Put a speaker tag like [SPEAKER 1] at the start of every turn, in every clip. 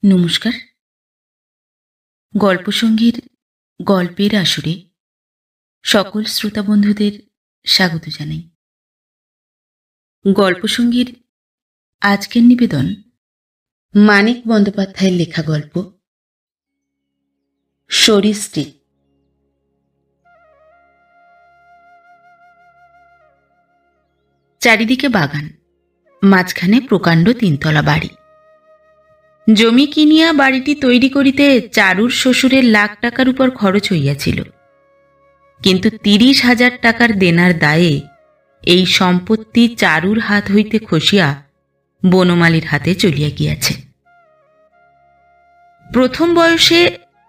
[SPEAKER 1] নমস্কার। গল্পসঙ্গীর গল্পের আসরে সকল শ্রোতা বন্ধুদের স্বাগত জানাই। গল্পসঙ্গীর আজকের নিবেদন মানিক বন্দ্যোপাধ্যায়ের লেখা গল্প সরীসৃপ। চারিদিকে বাগান, মাঝখানে প্রকাণ্ড তিনতলা বাড়ি। জমি কিনিয়া বাড়িটি তৈরি করিতে চারুর শ্বশুরের লাখ টাকার উপর খরচ হইয়াছিল, কিন্তু ৩০,০০০ টাকার দেনার দায়ে এই সম্পত্তি চারুর হাত হইতে খসিয়া বনমালীর হাতে চলিয়া গিয়াছে। প্রথম বয়সে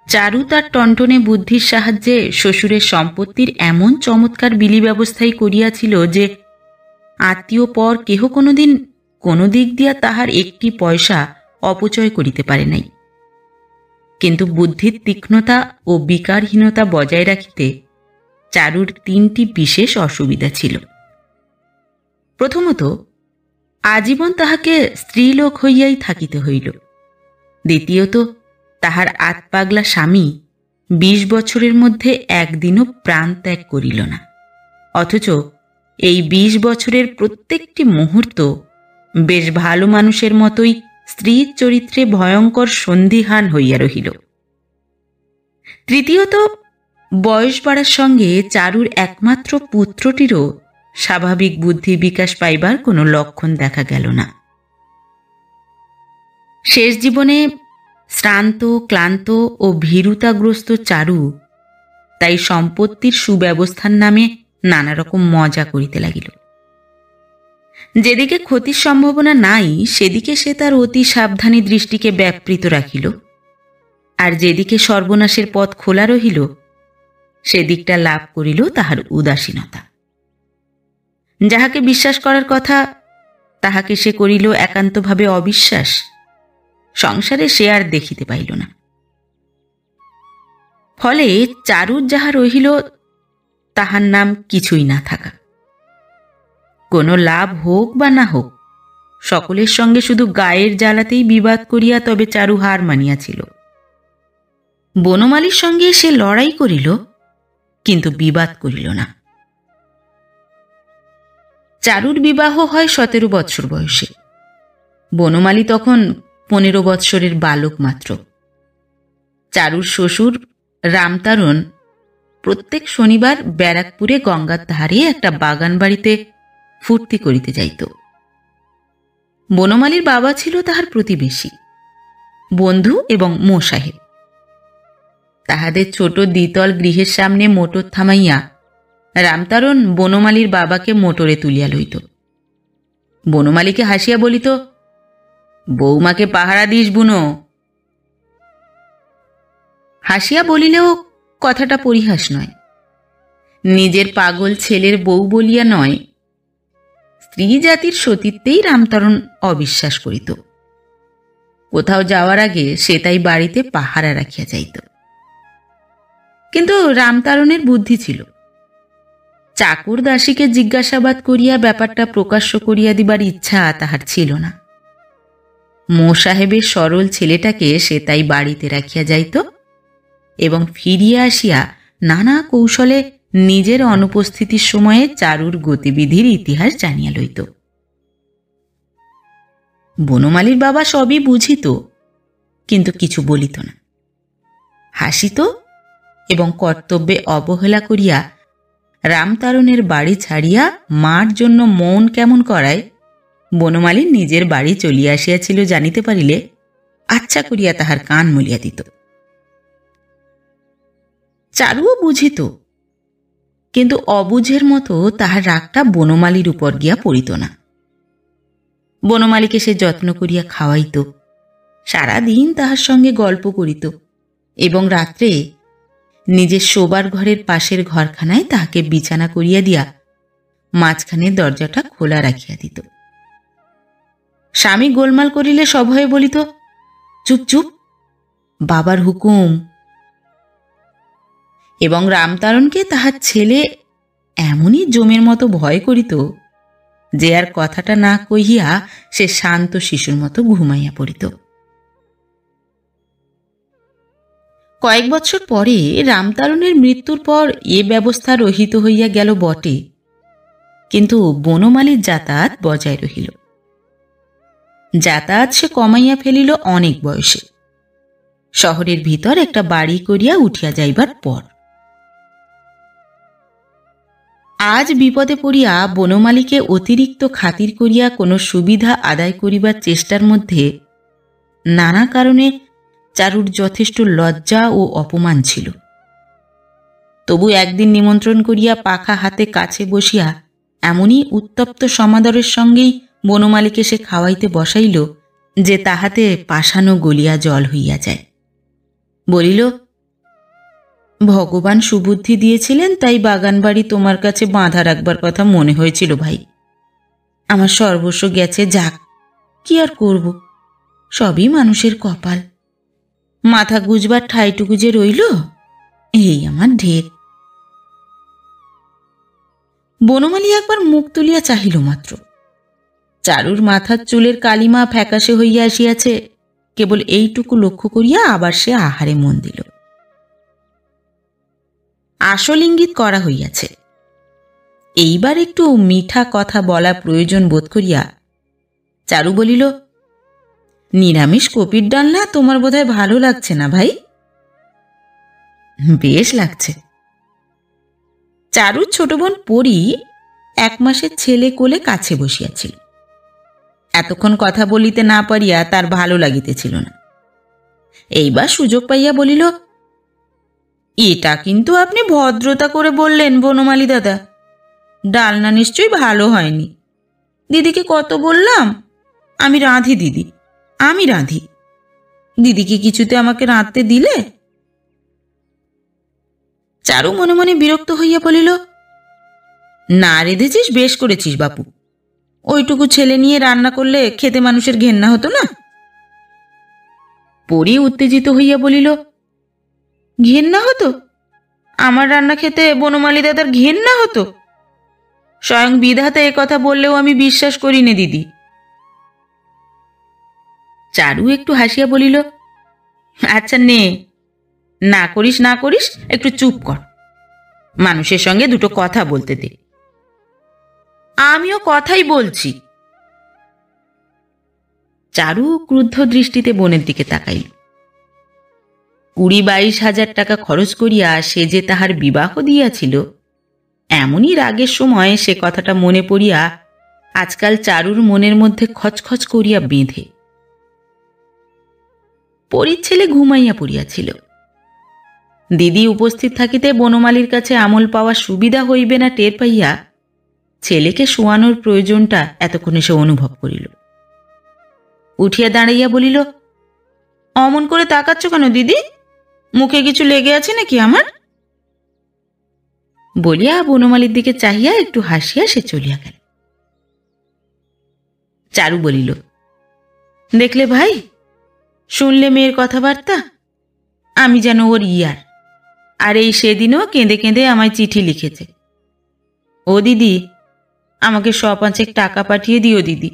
[SPEAKER 1] চারু তার টনটনে বুদ্ধির সাহায্যে শ্বশুরের সম্পত্তির এমন চমৎকার বিলি ব্যবস্থাই করিয়াছিল যে আত্মীয় পর কেহ কোনোদিন কোনো দিক দিয়া তাহার একটি পয়সা অপচয় করিতে পারে নাই। কিন্তু বুদ্ধির তীক্ষ্ণতা ও বিকারহীনতা বজায় রাখিতে চারুর ৩টি বিশেষ অসুবিধা ছিল। প্রথমত, আজীবন তাহাকে স্ত্রীলোক হইয়াই থাকিতে হইল। দ্বিতীয়ত, তাহার আতপাগলা স্বামী ২০ বছরের মধ্যে একদিনও প্রাণ ত্যাগ করিল না, অথচ এই ২০ বছরের প্রত্যেকটি মুহূর্ত বেশ ভালো মানুষের মতোই স্ত্রীর চরিত্রে ভয়ঙ্কর সন্দিহান হইয়া রহিল। তৃতীয়ত, বয়স বাড়ার সঙ্গে চারুর একমাত্র পুত্রটিরও স্বাভাবিক বুদ্ধি বিকাশ পাইবার কোনো লক্ষণ দেখা গেল না। শেষ জীবনে শ্রান্ত, ক্লান্ত ও ভীরুতাগ্রস্ত চারু তাই সম্পত্তির সুব্যবস্থার নামে নানা রকম মজা করিতে লাগিল। যেদিকে ক্ষতির সম্ভাবনা নাই সেদিকে সে তার অতি সাবধানী দৃষ্টিকে ব্যাপৃত রাখিল, আর যেদিকে সর্বনাশের পথ খোলা রহিল সেদিকটা লাভ করিল তাহার উদাসীনতা। যাহাকে বিশ্বাস করার কথা তাহাকে সে করিল একান্তভাবে অবিশ্বাস। সংসারে সে আর দেখিতে পাইল না। ফলে চারুর যাহা রহিল তাহার নাম কিছুই না থাকা। কোনো লাভ হোক বা না হোক, সকলের সঙ্গে শুধু গায়ের জ্বালাতেই বিবাদ করিয়া তবে চারু হার মানিয়াছিল। বনমালীর সঙ্গে সে লড়াই করিল, কিন্তু বিবাদ করিল না। চারুর বিবাহ হয় ১৭ বৎসর বয়সে। বনমালী তখন ১৫ বৎসরের বালক মাত্র। চারুর শ্বশুর রামতারণ প্রত্যেক শনিবার ব্যারাকপুরে গঙ্গার ধারে একটা বাগান বাড়িতে ফুর্তি করিতে যাইত। বনমালীর বাবা ছিল তাহার প্রতিবেশী, বন্ধু এবং মোসাহেব। তাহাদের ছোট দ্বিতল গৃহের সামনে মোটর থামাইয়া রামতারণ বনমালীর বাবাকে মোটরে তুলিয়া লইত। বনমালীকে হাসিয়া বলিত, বৌমাকে পাহারা দিস বুনো। হাসিয়া বলিলেও কথাটা পরিহাস নয়। নিজের পাগল ছেলের বউ বলিয়া নয়, স্ত্রী জাতির সতীত্বেই রামতারণ অবিশ্বাস করিত। কোথাও যাওয়ার আগে সে তাই বাড়িতে পাহারা রাখিয়া যাইত। কিন্তু রামতারণের বুদ্ধি ছিল। চাকর দাসীকে জিজ্ঞাসাবাদ করিয়া ব্যাপারটা প্রকাশ্য করিয়া দিবার ইচ্ছা তাহার ছিল না। মোসাহেবের সরল ছেলেটাকে সে তাই বাড়িতে রাখিয়া যাইত এবং ফিরিয়া আসিয়া নানা কৌশলে নিজের অনুপস্থিতির সময়ে চারুর গতিবিধির ইতিহাস জানিয়া লইত। বনমালীর বাবা সবই বুঝিত, কিন্তু কিছু বলিত না। হাসিত এবং কর্তব্যে অবহেলা করিয়া রামতারণের বাড়ি ছাড়িয়া মার জন্য মন কেমন করায় বনমালী নিজের বাড়ি চলিয়া আসিয়াছিল জানিতে পারিলে আচ্ছা করিয়া তাহার কান মলিয়া দিত। চারুও বুঝিত, কিন্তু অবুঝের মতো তাহার রাগটা বনমালীর উপর গিয়া পড়িত না। বনমালীকে সে যত্ন করিয়া খাওয়াইত, সারাদিন তাহার সঙ্গে গল্প করিত এবং রাত্রে নিজের শোবার ঘরের পাশের ঘরখানায় তাহাকে বিছানা করিয়া দিয়া মাঝখানে দরজাটা খোলা রাখিয়া দিত। স্বামী গোলমাল করিলে সভয়ে বলিত, চুপ চুপ, বাবার হুকুম। এবং রামতারণকে তাহার ছেলে এমনই জমের মতো ভয় করিত যে আর কথাটা না কহিয়া সে শান্ত শিশুর মতো ঘুমাইয়া পড়িত। কয়েক বছর পরে রামতারণের মৃত্যুর পর এ ব্যবস্থা রহিত হইয়া গেল বটে, কিন্তু বনমালীর যাতায়াত বজায় রহিল। যাতায়াত সে কমাইয়া ফেলিল অনেক বয়সে, শহরের ভিতর একটা বাড়ি করিয়া উঠিয়া যাইবার পর। আজ বিপদে পড়িয়া বনমালীকে অতিরিক্ত খাতির করিয়া কোনো সুবিধা আদায় করিবার চেষ্টার মধ্যে নানা কারণে চারুর যথেষ্ট লজ্জা ও অপমান ছিল। তবু একদিন নিমন্ত্রণ করিয়া পাখা হাতে কাছে বসিয়া এমনই উত্তপ্ত সমাদরের সঙ্গেই বনমালীকে সে খাওয়াইতে বসাইল যে তাহাতে পাষাণও গলিয়া জল হইয়া যায়। বলিল, ভগবান সুবুদ্ধি দিয়েছিলেন, তাই বাগান বাড়ি তোমার কাছে বাঁধা রাখবার কথা মনে হয়েছিল ভাই। আমার সর্বস্ব গেছে, যাক, কি আর করব, সবই মানুষের কপাল। মাথা গুজবার ঠাইটুকু যে রইল, এই আমার ঢের। বনমালী একবার মুখ তুলিয়া চাহিল মাত্র। চারুর মাথার চুলের কালিমা ফ্যাকাশে হইয়া আসিয়াছে, কেবল এইটুকু লক্ষ্য করিয়া আবার সে আহারে মন দিল। আসল ইঙ্গিত করা হইয়াছে। এইবার একটু মিঠা কথা বলা প্রয়োজন বোধ করিয়া চারু বলিল, নিরামিষ কপির ডালনা তোমার বোধহয় ভালো লাগছে না ভাই? বেশ লাগছে। চারুর ছোট বোন পরি 1 মাসের ছেলে কোলে কাছে বসিয়াছিল। এতক্ষণ কথা বলিতে না পারিয়া তার ভালো লাগিতেছিল না। এইবার সুযোগ পাইয়া বলিল, এটা কিন্তু আপনি ভদ্রতা করে বললেন বনমালী দাদা, ডালনা নিশ্চয়ই ভালো হয়নি। দিদিকে কত বললাম, আমি রাঁধি দিদি, আমি রাঁধি। দিদিকে কিছুতে আমাকে রাঁধতে দিলে? চারু মনে মনে বিরক্ত হইয়া বলিল, না রেঁধেছিস, বেশ করেছিস বাপু। ওইটুকু ছেলে নিয়ে রান্না করলে খেতে মানুষের ঘেন্না হতো না? পরি উত্তেজিত হইয়া বলিল, ঘেন্না হতো? আমার রান্না খেতে বনমালী দাদার ঘেন্না হতো? স্বয়ং বিধাতা এ কথা বললেও আমি বিশ্বাস করি নে দিদি। চারু একটু হাসিয়া বলিল, আচ্ছা নে, না করিস না করিস, একটু চুপ কর, মানুষের সঙ্গে দুটো কথা বলতে দে। আমিও কথাই বলছি। চারু ক্রুদ্ধ দৃষ্টিতে বোনের দিকে তাকাইল। 20-22 হাজার টাকা খরচ করিয়া সে যে তাহার বিবাহ দিয়াছিল, এমনই রাগের সময় সে কথাটা মনে পড়িয়া আজকাল চারুর মনের মধ্যে খচখচ করিয়া বেঁধে। পরীর ছেলে ঘুমাইয়া পড়িয়াছিল। দিদি উপস্থিত থাকিতে বনমালীর কাছে আমল পাওয়া সুবিধা হইবে না টের পাইয়া ছেলেকে শোয়ানোর প্রয়োজনটা এতক্ষণে সে অনুভব করিল। উঠিয়া দাঁড়াইয়া বলিল, অমন করে তাকাচ্ছ কেন দিদি? মুখে কিছু লেগে আছে নাকি আমার? বলিয়া বনমালীর দিকে চাহিয়া একটু হাসিয়া সে চলিয়া গেল। চারু বলিল, দেখলে ভাই, শুনলে মেয়ের কথাবার্তা? আমি যেন ওর ইয়ার। আর এই সেদিনও কেঁদে কেঁদে আমায় চিঠি লিখেছে, ও দিদি, আমাকে 100-5 টাকা পাঠিয়ে দিও দিদি।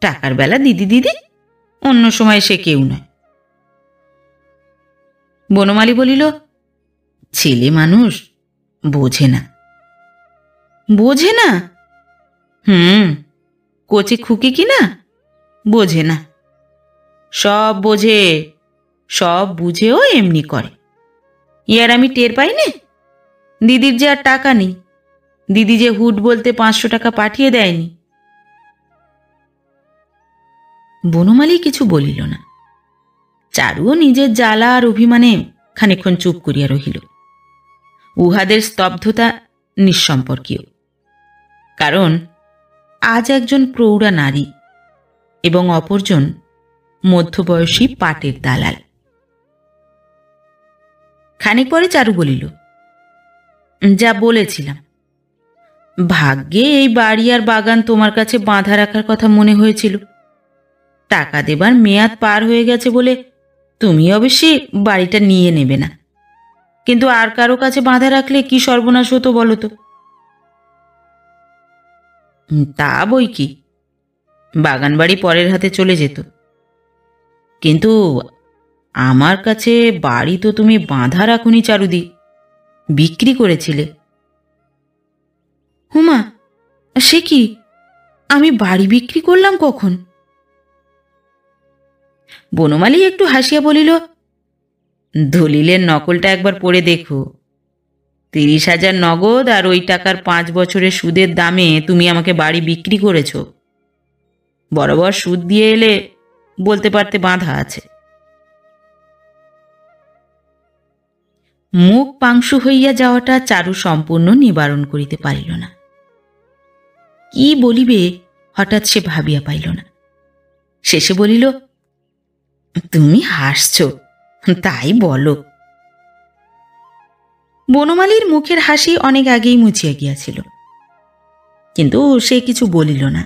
[SPEAKER 1] টাকার বেলা দিদি দিদি, অন্য সময় সে কেউ নয়। বনমালী বলিল, ছেলে মানুষ, বোঝে না। বোঝে না? কোচে খুকি কিনা, বোঝে না। সব বোঝে, সব বুঝেও এমনি করে। ইয়ার আমি টের পাই নে? দিদির যে আর টাকা নেই, দিদি যে হুট বলতে 500 টাকা পাঠিয়ে দেয়নি। বনমালী কিছু বলিল না। চারুও নিজের জ্বালা আর অভিমানে খানিকক্ষণ চুপ করিয়া রহিল। উহাদের স্তব্ধতা নিঃসম্পর্কীয়, কারণ আজ একজন প্রৌঢ়া নারী এবং অপরজন মধ্যবয়সী পাটের দালাল। খানিক পরে চারু বলিল, যা বলেছিলাম, ভাগ্যে এই বাড়ি আর বাগান তোমার কাছে বাঁধা রাখার কথা মনে হয়েছিল। টাকা দেবার মেয়াদ পার হয়ে গেছে বলে তুমি অবশ্যই বাড়িটা নিয়ে নেবে না, কিন্তু আর কারো কাছে বাঁধা রাখলে কি সর্বনাশ হতো বলো তো? তা বই কি, বাগান বাড়ি পরের হাতে চলে যেত, কিন্তু আমার কাছে বাড়ি তো তুমি বাঁধা রাখুনি চারুদি, বিক্রি করেছিলে। হুমা, সে কি? আমি বাড়ি বিক্রি করলাম কখন? বনমালী একটু হাসিয়া বলিল, দলিলের নকলটা একবার পড়ে দেখো। 30,000 নগদ আর ওই টাকার 5 বছরের সুদের দামে তুমি আমাকে বাড়ি বিক্রি করেছ। বরাবর সুদ দিয়ে এলে বলতে পারতে বাঁধা আছে। মুখ পাংশু হইয়া যাওয়াটা চারু সম্পূর্ণ নিবারণ করিতে পারিল না। কি বলিবে হঠাৎ সে ভাবিয়া পাইল না। শেষে বলিল, তুমি হাসছ, তাই বলো। বনমালীর মুখের হাসি অনেক আগেই মুছিয়া গিয়াছিল, কিন্তু সে কিছু বলিল না।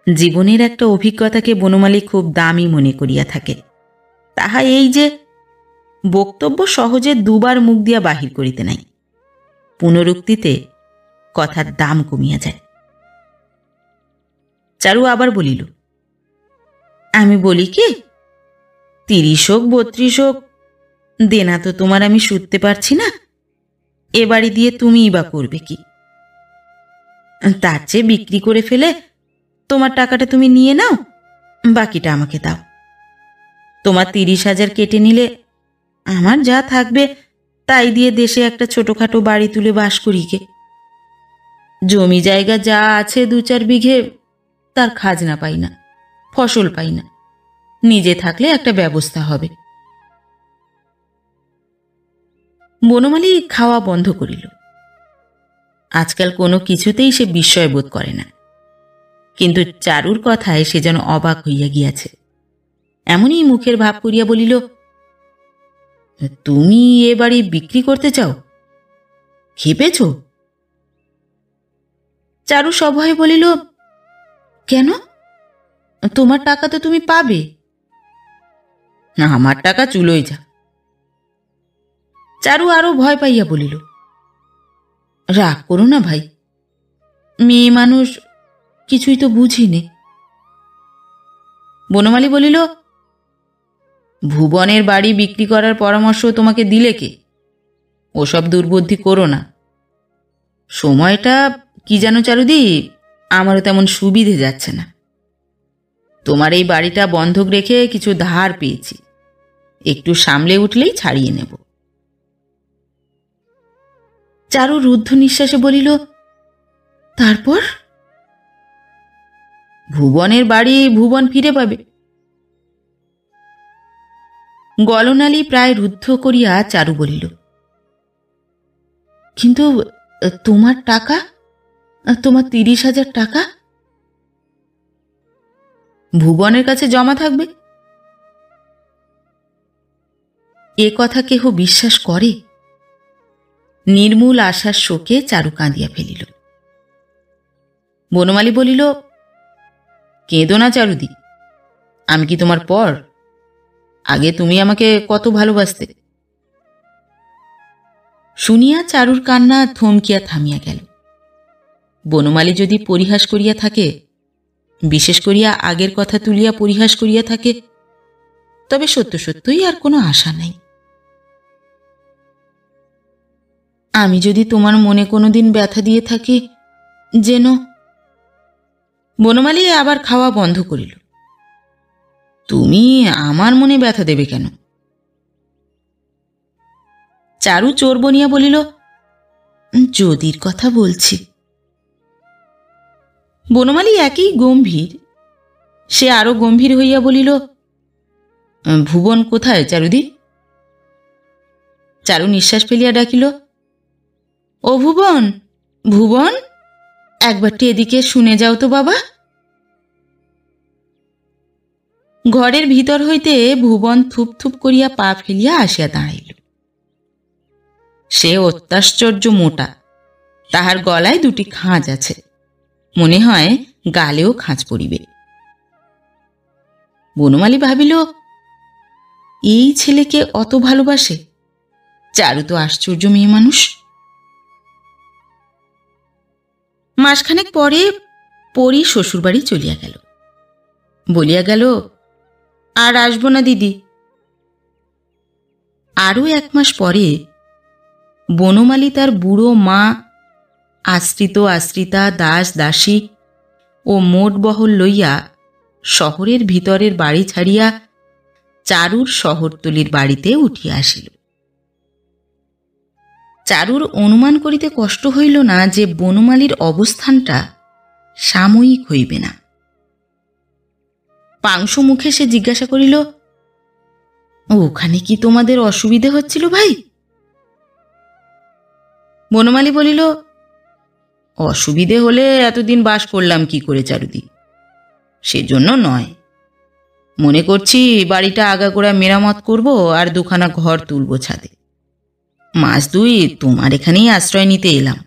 [SPEAKER 1] জীবনের একটা অভিজ্ঞতাকে বনমালী খুব দামি মনে করিয়া থাকে। তাহা এই যে বক্তব্য সহজে দুবার মুখ দিয়া বাহির করিতে নাই, পুনরুক্তিতে কথার দাম কমিয়া যায়। চারু আবার বলিল, আমি বলি কি, 30 হোক 32 হোক, দেনা তো তোমার আমি শুধতে পারছি না। এ বাড়ি দিয়ে তুমিই বা করবে কি? তার চেয়ে বিক্রি করে ফেলে তোমার টাকাটা তুমি নিয়ে নাও, বাকিটা আমাকে দাও। তোমার 30,000 কেটে নিলে আমার যা থাকবে তাই দিয়ে দেশে একটা ছোটখাটো বাড়ি তুলে বাস করি গে। জমি জায়গা যা আছে 2-4 বিঘে, তার খাজনা পাই না, ফসল পাই না। নিজে থাকলে একটা ব্যবস্থা হবে। বনমালী খাওয়া বন্ধ করিল। আজকাল কোনো কিছুতেই সে বিস্ময় বোধ করে না, কিন্তু চারুর কথায় সে যেন অবাক হইয়া গিয়াছে। এমনই মুখের ভাব করিয়া বলিল, তুমি এ বাড়ি বিক্রি করতে চাও? খেপেছ? চারু সভয়ে বলিল, কেন? তোমার টাকা তো তুমি পাবে। না, আমার টাকা চুলোই যা। চারু আরো ভয় পাইয়া বলিল, রাগ করো না ভাই, মেয়ে মানুষ, কিছুই তো বুঝিনে। বনমালী বলিল, ভুবনের বাড়ি বিক্রি করার পরামর্শ তোমাকে দিলে কে? ওসব দুর্বুদ্ধি করো না। সময়টা কি জানো চারুদি, আমারও তেমন সুবিধে যাচ্ছে না। তোমার এই বাড়িটা বন্ধক রেখে কিছু ধার পেয়েছি, একটু সামলে উঠলেই ছাড়িয়ে নেব। চারু রুদ্ধ নিঃশ্বাসে বলিল, তারপর? ভুবনের বাড়ি ভুবন ফিরে পাবে। গলনালী প্রায় রুদ্ধ করিয়া চারু বলিল, কিন্তু তোমার টাকা, তোমার 30,000 টাকা ভুবনের কাছে জমা থাকবে। এ কথা কেহ বিশ্বাস করে? নির্মূল আশার শোকে চারু কাঁদিয়া ফেলিল। বনমালী বলিল, কেঁদো না চারুদি, আমি কি তোমার পর? আগে তুমি আমাকে কত ভালোবাসতে। শুনিয়া চারুর কান্না থমকিয়া থামিয়া গেল। বনমালী যদি পরিহাস করিয়া থাকে, বিশেষ করিয়া আগের কথা তুলিয়া পরিহাস করিয়া থাকে, তবে সত্য সত্যই আর কোনো আশা নাই। আমি যদি তোমার মনে কোনোদিন ব্যথা দিয়ে থাকি, যেন। বনমালী আবার খাওয়া বন্ধ করিল। তুমি আমার মনে ব্যথা দেবে কেন? চারু চোর বনিয়া বলিল, যদির কথা বলছি। বনমালী একই গম্ভীর। সে আরো গম্ভীর হইয়া বলিল, ভুবন কোথায় চারুদি? চারু নিঃশ্বাস ফেলিয়া ডাকিল, ও ভুবন, ভুবন, একবারটি এদিকে শুনে যাও তো বাবা। ঘরের ভিতর হইতে ভুবন থুপ থুপ করিয়া পা ফেলিয়া আসিয়া দাঁড়াইল। সে অত্যাশ্চর্য মোটা, তাহার গলায় 2টি খাঁজ আছে, মনে হয় গালেও খাঁজ পড়িবে। বনমালী ভাবিল, এই ছেলেকে অত ভালোবাসে? চারু তো আশ্চর্য মেয়ে মানুষ। মাসখানেক পরে পরী শ্বশুরবাড়ি চলিয়া গেল। বলিয়া গেল, আর আসবো না দিদি, আরও 1 মাস পরে বনমালী তার বুড়ো মা, আশ্রিত আশ্রিতা, দাস দাসী ও মোট বহল লইয়া শহরের ভিতরের বাড়ি ছাড়িয়া চারুর শহরতলির বাড়িতে উঠিয়া আসিল। চারুর অনুমান করিতে কষ্ট হইল না যে বনমালীর অবস্থানটা সাময়িক হইবে না। পাংশু মুখে সে জিজ্ঞাসা করিল, ওখানে কি তোমাদের অসুবিধে হচ্ছিল ভাই? বনমালী বলিল, অসুবিধে হলে এতদিন বাস করলাম কি করে চারুদি, সেজন্য নয়। মনে করছি বাড়িটা আগাগোড়া মেরামত করব আর 2খানা ঘর তুলব ছাদে। মাস 2 তোমার এখানেই আশ্রয় নিতে এলাম।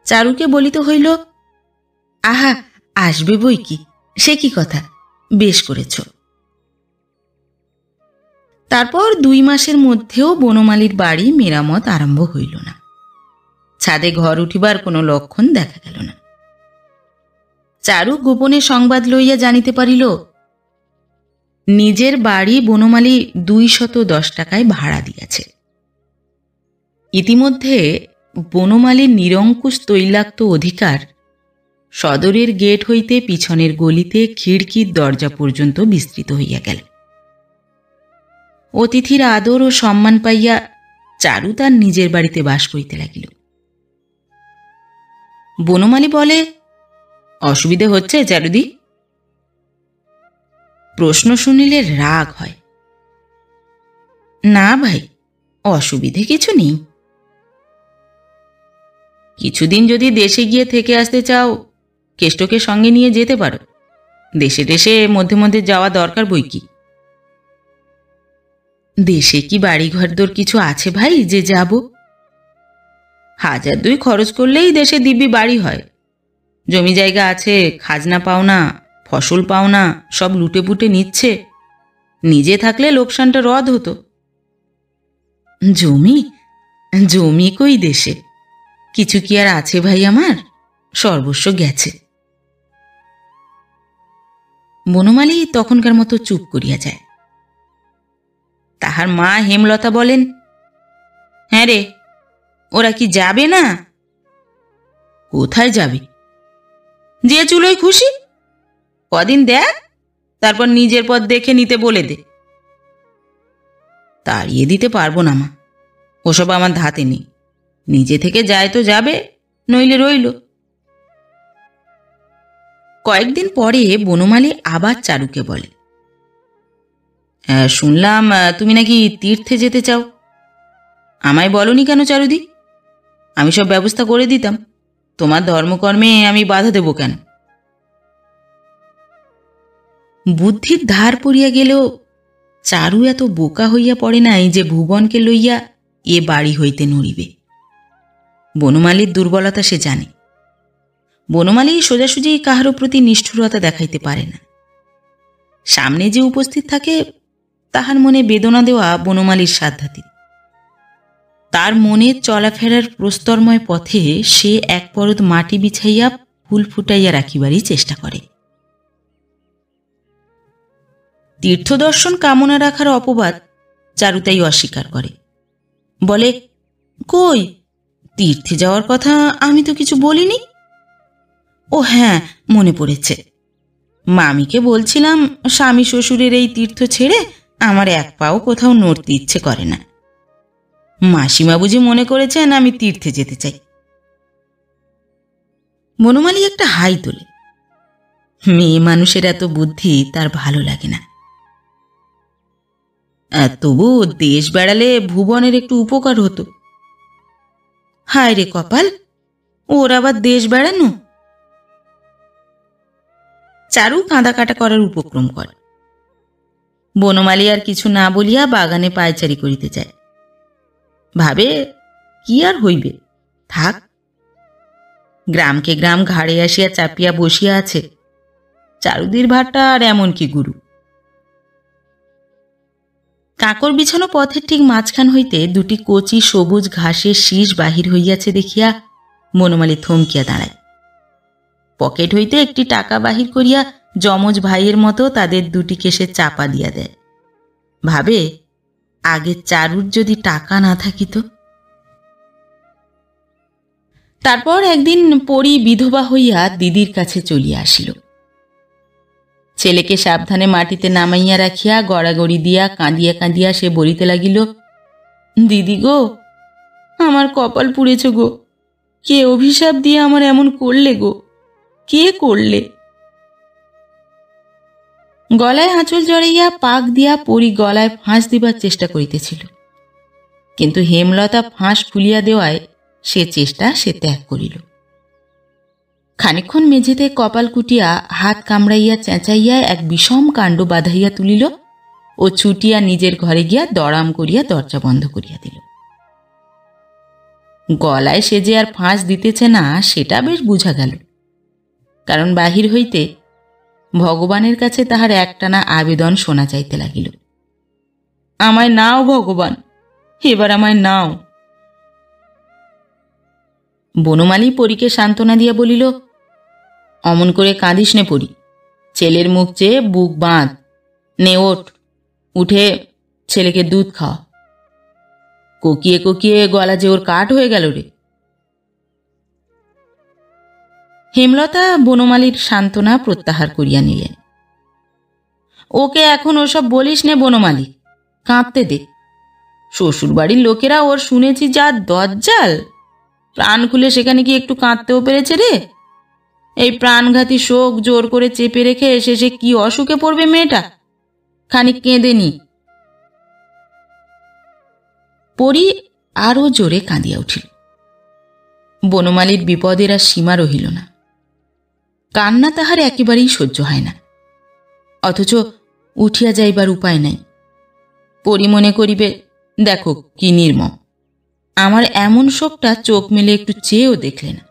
[SPEAKER 1] চারুকে বলিতে হইল, আহা, আসবে বই কি, সে কি কথা, বেশ করেছ। তারপর 2 মাসের মধ্যেও বনমালীর বাড়ি মেরামত আরম্ভ হইল না। ছাদে ঘর উঠিবার কোনো লক্ষণ দেখা গেল না। চারু গোপনে সংবাদ লইয়া জানিতে পারিল, নিজের বাড়ি বনমালী 210 টাকায় ভাড়া দিয়াছে। ইতিমধ্যে বনমালীর নিরঙ্কুশ তৈলাক্ত অধিকার সদরের গেট হইতে পিছনের গলিতে খিড়কির দরজা পর্যন্ত বিস্তৃত হইয়া গেল। অতিথির আদর ও সম্মান পাইয়া চারু তার নিজের বাড়িতে বাস করিতে লাগিল। বনমালী বলে, অসুবিধে হচ্ছে চারুদি? প্রশ্ন শুনিলে রাগ হয়। না ভাই, অসুবিধে কিছু নেই। কিছুদিন যদি দেশে গিয়ে থেকে আসতে চাও, কেষ্টকে সঙ্গে নিয়ে যেতে পারো। দেশে দেশে মধ্যে মধ্যে যাওয়া দরকার বই কি। দেশে কি বাড়িঘর দর কিছু আছে ভাই যে যাব? 1000 2 খরচ করলেই দেশে দিব্যি বাড়ি হয়। জমি জায়গা আছে, খাজনা পাওনা, ফসল পাওনা সব লুটে পুটে নিচ্ছে। নিজে থাকলে লোকসানটা রদ হতো। জমি জমি কই দেশে? কিছু কি আর আছে ভাই আমার? সর্বস্ব গেছে। বনমালী তখনকার মতো চুপ করিয়া যায়। তাহার মা হেমলতা বলেন, হ্যাঁ রে, ওরা কি যাবে না? কোথায় যাবে? যে চুলোয় খুশি, কদিন দেখ, তারপর নিজের পথ দেখে নিতে বলে দে। তাড়িয়ে দিতে পারবো না মা, ওসব আমার ধাতে নেই। নিজে থেকে যায় তো যাবে, নইলে রইল। কয়েকদিন পরে বনমালী আবার চারুকে বলে, শুনলাম তুমি নাকি তীর্থে যেতে চাও। আমায় বলনি কেন চারুদি? আমি সব ব্যবস্থা করে দিতাম। তোমার ধর্মকর্মে আমি বাধা দেব কেন? বুদ্ধির ধার পড়িয়া গেলেও চারু এত বোকা হইয়া পড়ে নাই যে ভুবনকে লইয়া এ বাড়ি হইতে নড়িবে। বনমালীর দুর্বলতা সে জানে। বনমালী সোজাসুজি কাহারও প্রতি নিষ্ঠুরতা দেখাইতে পারে না। সামনে যে উপস্থিত থাকে তাহার মনে বেদনা দেওয়া বনমালীর সাধ্যাতীত। তার মনের চলাফেরার প্রস্তরময় পথে সে এক পরত মাটি বিছাইয়া ফুল ফুটাইয়া রাখিবারই চেষ্টা করে। তীর্থদর্শন কামনা রাখার অপবাদ চারু তাই অস্বীকার করে। বলে, কই, তীর্থে যাওয়ার কথা আমি তো কিছু বলিনি। ও হ্যাঁ, মনে পড়েছে, মামিকে বলছিলাম স্বামী শ্বশুরের এই তীর্থ ছেড়ে আমার 1 পাও কোথাও নড়তে ইচ্ছে করে না। মাসিমা বুঝি মনে করেছেন আমি তীর্থে যেতে চাই। বনমালী একটা হাই তোলে। মেয়ে মানুষের এত বুদ্ধি তার ভালো লাগে না। তবু দেশ বেড়ালে ভুবনের একটু উপকার হতো। হায় রে কপাল, ওর আবার দেশ বেড়ানো। চারু কাঁদা কাটা করার উপক্রম করে। বনমালী আর কিছু না বলিয়া বাগানে পায়চারি করিতে যায়। ভাবে, কি আর হইবে, থাক। গ্রামকে গ্রাম ঘাড়ে আসিয়া চাপিয়া বসিয়া আছে। চারুদির ভাট্টা আর এমন কি গুরু। কাকর বিছানো পথের ঠিক মাঝখান হইতে 2টি কচি সবুজ ঘাসের শীষ বাহির হইয়াছে দেখিয়া বনমালী থমকিয়া দাঁড়ায়। পকেট হইতে একটি টাকা বাহির করিয়া যমজ ভাইয়ের মতো তাদের 2টি কেশে চাপা দিয়া দেয়। ভাবে আগে চারুর যদি টাকা না থাকিত। তারপর একদিন পরী বিধবা হইয়া দিদির কাছে চলিয়া আসিল। ছেলেকে সাবধানে মাটিতে নামাইয়া রাখিয়া গড়াগড়ি দিয়া কাঁদিয়া কাঁদিয়া সে বলিতে লাগিল, দিদি গো, আমার কপাল পুড়েছ গো, কে অভিশাপ দিয়ে আমার এমন করলে গো, কে করলে? গলায় আঁচল জড়াইয়া পাক দিয়া পরী গলায় ফাঁস দিবার চেষ্টা করিতেছিল, কিন্তু হেমলতা ফাঁস খুলিয়া দেওয়ায় সে চেষ্টা সে ত্যাগ করিল। খানিকক্ষণ মেঝেতে কপাল কুটিয়া হাত কামড়াইয়া চেঁচাইয়া এক বিষম কাণ্ড বাঁধাইয়া তুলিল ও ছুটিয়া নিজের ঘরে গিয়া দড়াম করিয়া দরজা বন্ধ করিয়া দিল। গলায় সে যে আর ফাঁস দিতেছে না সেটা বেশ বুঝা গেল, কারণ বাহির হইতে ভগবানের কাছে তাহার একটানা আবেদন শোনা যাইতে লাগিল, আমায় নাও ভগবান, এবার আমায় নাও। বনমালী পরীকে সান্ত্বনা দিয়া বলিল, অমন করে কাঁদিস নে পরী, ছেলের মুখ চেয়ে বুক বাঁধ, নে ওঠ, উঠে ছেলেকে দুধ খাওয়া। কোকিয়ে কোকিয়ে গলা যে ওর কাঠ হয়ে গেল রে। হেমলতা বনমালীর সান্ত্বনা প্রত্যাহার করিয়া নিলেন। ওকে এখন ওসব বলিস নে বনমালী, কাঁদতে দে। শ্বশুরবাড়ির লোকেরা ওর শুনেছি যা দজ্জাল, প্রাণ খুলে সেখানে কি একটু কাঁদতেও পেরেছে রে? এই প্রাণঘাতী শোক জোর করে চেপে রেখে শেষে কি অসুখে পড়বে মেয়েটা, খানিক কেঁদে নি। পরী আরো জোরে কাঁদিয়া উঠিল। বনমালীর বিপদের আর সীমা রহিল না। কান্না তাহার একেবারেই সহ্য হয় না, অথচ উঠিয়া যাইবার উপায় নাই। পরী মনে করিবে, দেখো কি নির্মম, আমার এমন শোকটা চোখ মেলে একটু চেয়েও দেখলে না।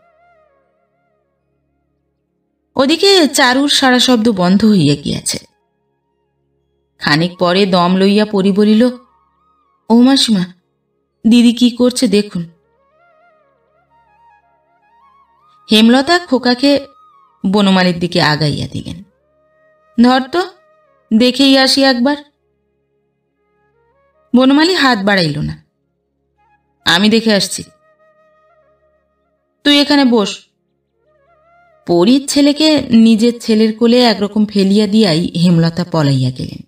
[SPEAKER 1] ওদিকে চারুর সারা শব্দ বন্ধ হইয়া গিয়াছে। খানিক পরে দম লইয়া পরী বলিল, ও মাসিমা, দিদি কি করছে দেখুন। হেমলতা খোকাকে বনমালীর দিকে আগাইয়া দিলেন। ধর তো, দেখেই আসি একবার। বনমালী হাত বাড়াইল না। আমি দেখে আসছি, তুই এখানে বস। পরীর ছেলেকে নিজের ছেলের কোলে একরকম ফেলিয়া দিয়াই হেমলতা পলাইয়া গেলেন।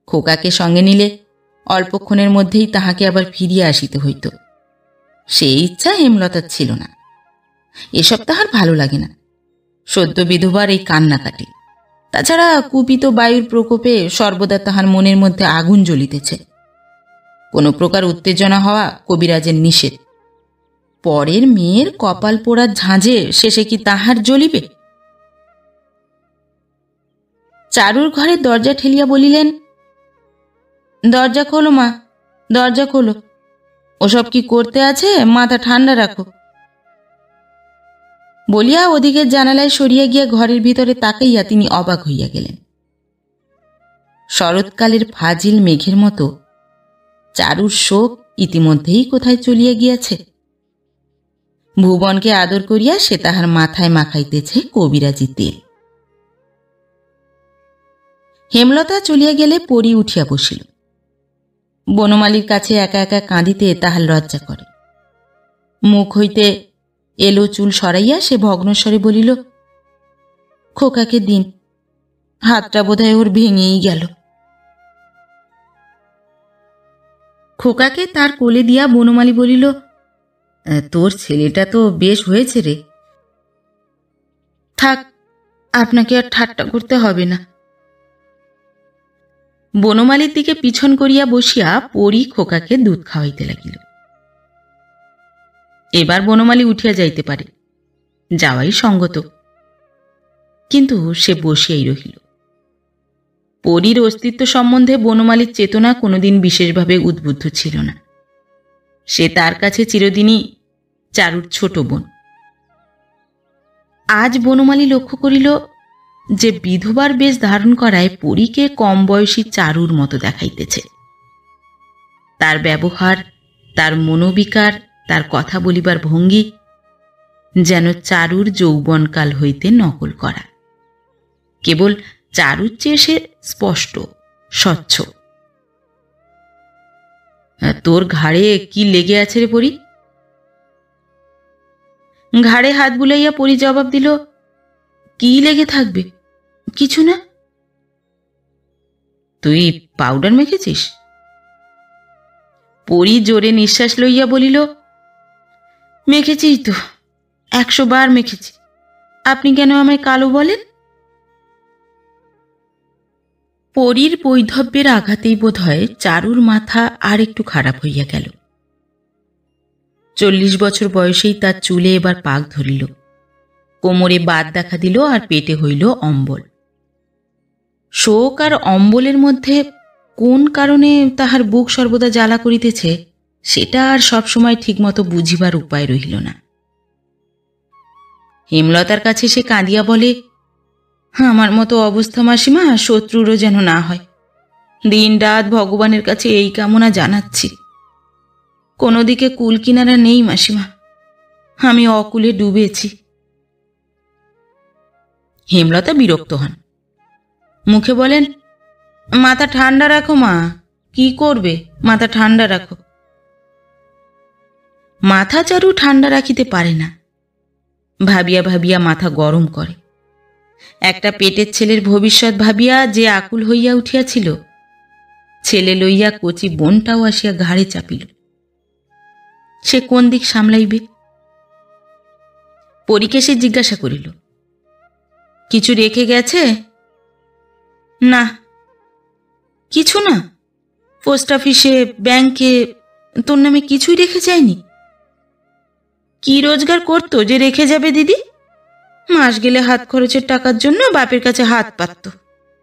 [SPEAKER 1] খোকাকে সঙ্গে নিলে অল্পক্ষণের মধ্যেই তাহাকে আবার ফিরিয়া আসিতে হইত। সেই ইচ্ছা হেমলতার ছিল না। এসব তাহার ভালো লাগে না, সদ্য বিধবার এই কান্নাকাটি। তাছাড়া কুপিত বায়ুর প্রকোপে সর্বদা তাহার মনের মধ্যে আগুন জ্বলিতেছে। কোনো প্রকার উত্তেজনা হওয়া কবিরাজের নিষেধ। পরের মেয়ের কপাল পোড়ার ঝাঁঝে শেষে কি তাহার জ্বলিবে? চারুর ঘরের দরজা ঠেলিয়া বলিলেন, দরজা খোলো মা, দরজা খোলো। ওসব কি করতে আছে, মাথা ঠান্ডা রাখো। বলিয়া ওদিকে জানালায় সরিয়া গিয়া ঘরের ভিতরে তাকাইয়া তিনি অবাক হইয়া গেলেন। শরৎকালের ফাজিল মেঘের মতো চারুর শোক ইতিমধ্যেই কোথায় চলিয়া গিয়াছে। ভুবনকে আদর করিয়া সে তাহার মাথায় মাখাইতেছে কবিরাজি তেল। হেমলতা চলিয়া গেলে পরী উঠিয়া বসিল। বনমালীর কাছে একা একা কাঁদিতে তাহার লজ্জা করে। মুখ হইতে এলো চুল সরাইয়া সে ভগ্নস্বরে বলিল, খোকাকে দিন, হাতটা বোধহয় ওর ভেঙেই গেল। খোকাকে তার কোলে দিয়া বনমালী বলিল, তোর ছেলেটা তো বেশ হয়েছে রে, থাক, আপনাকে আর ঠাট্টা করতে হবে না। বনমালীর দিকে পিছন করিয়া বসিয়া পরী খোকাকে দুধ খাওয়াইতে লাগিল। এবার বনমালী উঠিয়া যাইতে পারে, যাওয়াই সঙ্গত, কিন্তু সে বসিয়াই রহিল। পরীর অস্তিত্ব সম্বন্ধে বনমালীর চেতনা কোনোদিন বিশেষভাবে উদ্বুদ্ধ ছিল না। সে তার কাছে চিরদিনই চারুর ছোট বোন। আজ বনমালী লক্ষ্য করিল যে বিধবার বেশ ধারণ করায় পরীকে কম বয়সী চারুর মতো দেখাইতেছে। তার ব্যবহার, তার মনোবিকার, তার কথা বলিবার ভঙ্গি যেন চারুর যৌবনকাল হইতে নকল করা। কেবল চারুর চেয়ে সে স্পষ্ট, স্বচ্ছ, তোর ঘাড়ে কি লেগে আছে রে পরি? ঘাড়ে হাত বুলাইয়া পরি জবাব দিল, কি লেগে থাকবে, কিছু না। তুই পাউডার মেখেছিস? পরি জোরে নিঃশ্বাস লইয়া বলিল, মেখেছি তো, 100 বার মেখেছি। আপনি কেন আমায় কালো বলেন? পরীর বৈধব্যের আঘাতেই বোধ হয় চারুর মাথা আর একটু খারাপ হইয়া গেল। 40 বছর বয়সেই তার চুলে এবার পাক ধরিল, কোমরে বাত দেখা দিল, আর পেটে হইল অম্বল। শোক আর অম্বলের মধ্যে কোন কারণে তাহার বুক সর্বদা জ্বালা করিতেছে সেটা আর সবসময় ঠিকমতো বুঝিবার উপায় রহিল না। হেমলতার কাছে সে কাঁদিয়া বলে, আমার মতো অবস্থা মাসিমা শত্রুরও যেন না হয়। দিন রাত ভগবানের কাছে এই কামনা জানাচ্ছি। কোনো দিকে কুল কিনারা নেই মাসিমা, আমি অকুলে ডুবেছি। হেমলতা বিরক্ত হন, মুখে বলেন, মাথা ঠান্ডা রাখো মা, কি করবে, মাথা ঠান্ডা রাখো। মাথা চারু ঠান্ডা রাখিতে পারে না, ভাবিয়া ভাবিয়া মাথা গরম করে। একটা পেটের ছেলের ভবিষ্যৎ ভাবিয়া যে আকুল হইয়া উঠিয়াছিল, ছেলে লইয়া কচি বোনটাও আসিয়া ঘাড়ে চাপিল। সে কোন দিক সামলাইবে? পরীকে সে জিজ্ঞাসা করিল, কিছু রেখে গেছে? না, কিছু না। পোস্ট অফিসে, ব্যাংকে তোর নামে কিছুই রেখে যায়নি? কি রোজগার করতো যে রেখে যাবে দিদি? মাস গেলে হাত খরচের টাকার জন্য বাপের কাছে হাত পাতত,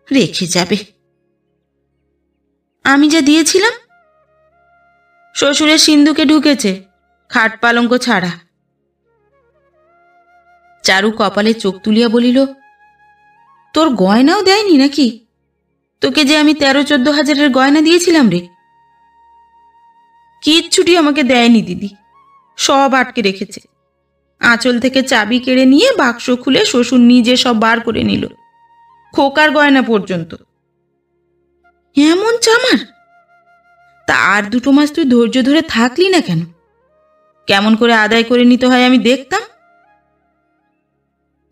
[SPEAKER 1] রেখে যাবে। আমি যা দিয়েছিলাম, শ্বশুরের সিন্ধুকে ঢুকেছে, খাট পালঙ্ক ছাড়া। চারু কপালে চোখ তুলিয়া বলিল, তোর গয়নাও দেয়নি নাকি? তোকে যে আমি 13-14 হাজারের গয়না দিয়েছিলাম রে, কিচ্ছুটি আমাকে দেয়নি দিদি, সব আটকে রেখেছে। আঁচল থেকে চাবি কেড়ে নিয়ে বাক্স খুলে শ্বশুর নিজে সব বার করে নিল, খোকার গয়না পর্যন্ত। এমন চামার! তা আর 2 মাস তুই ধৈর্য ধরে থাকলি না কেন? কেমন করে আদায় করে নিতে হয় আমি দেখতাম।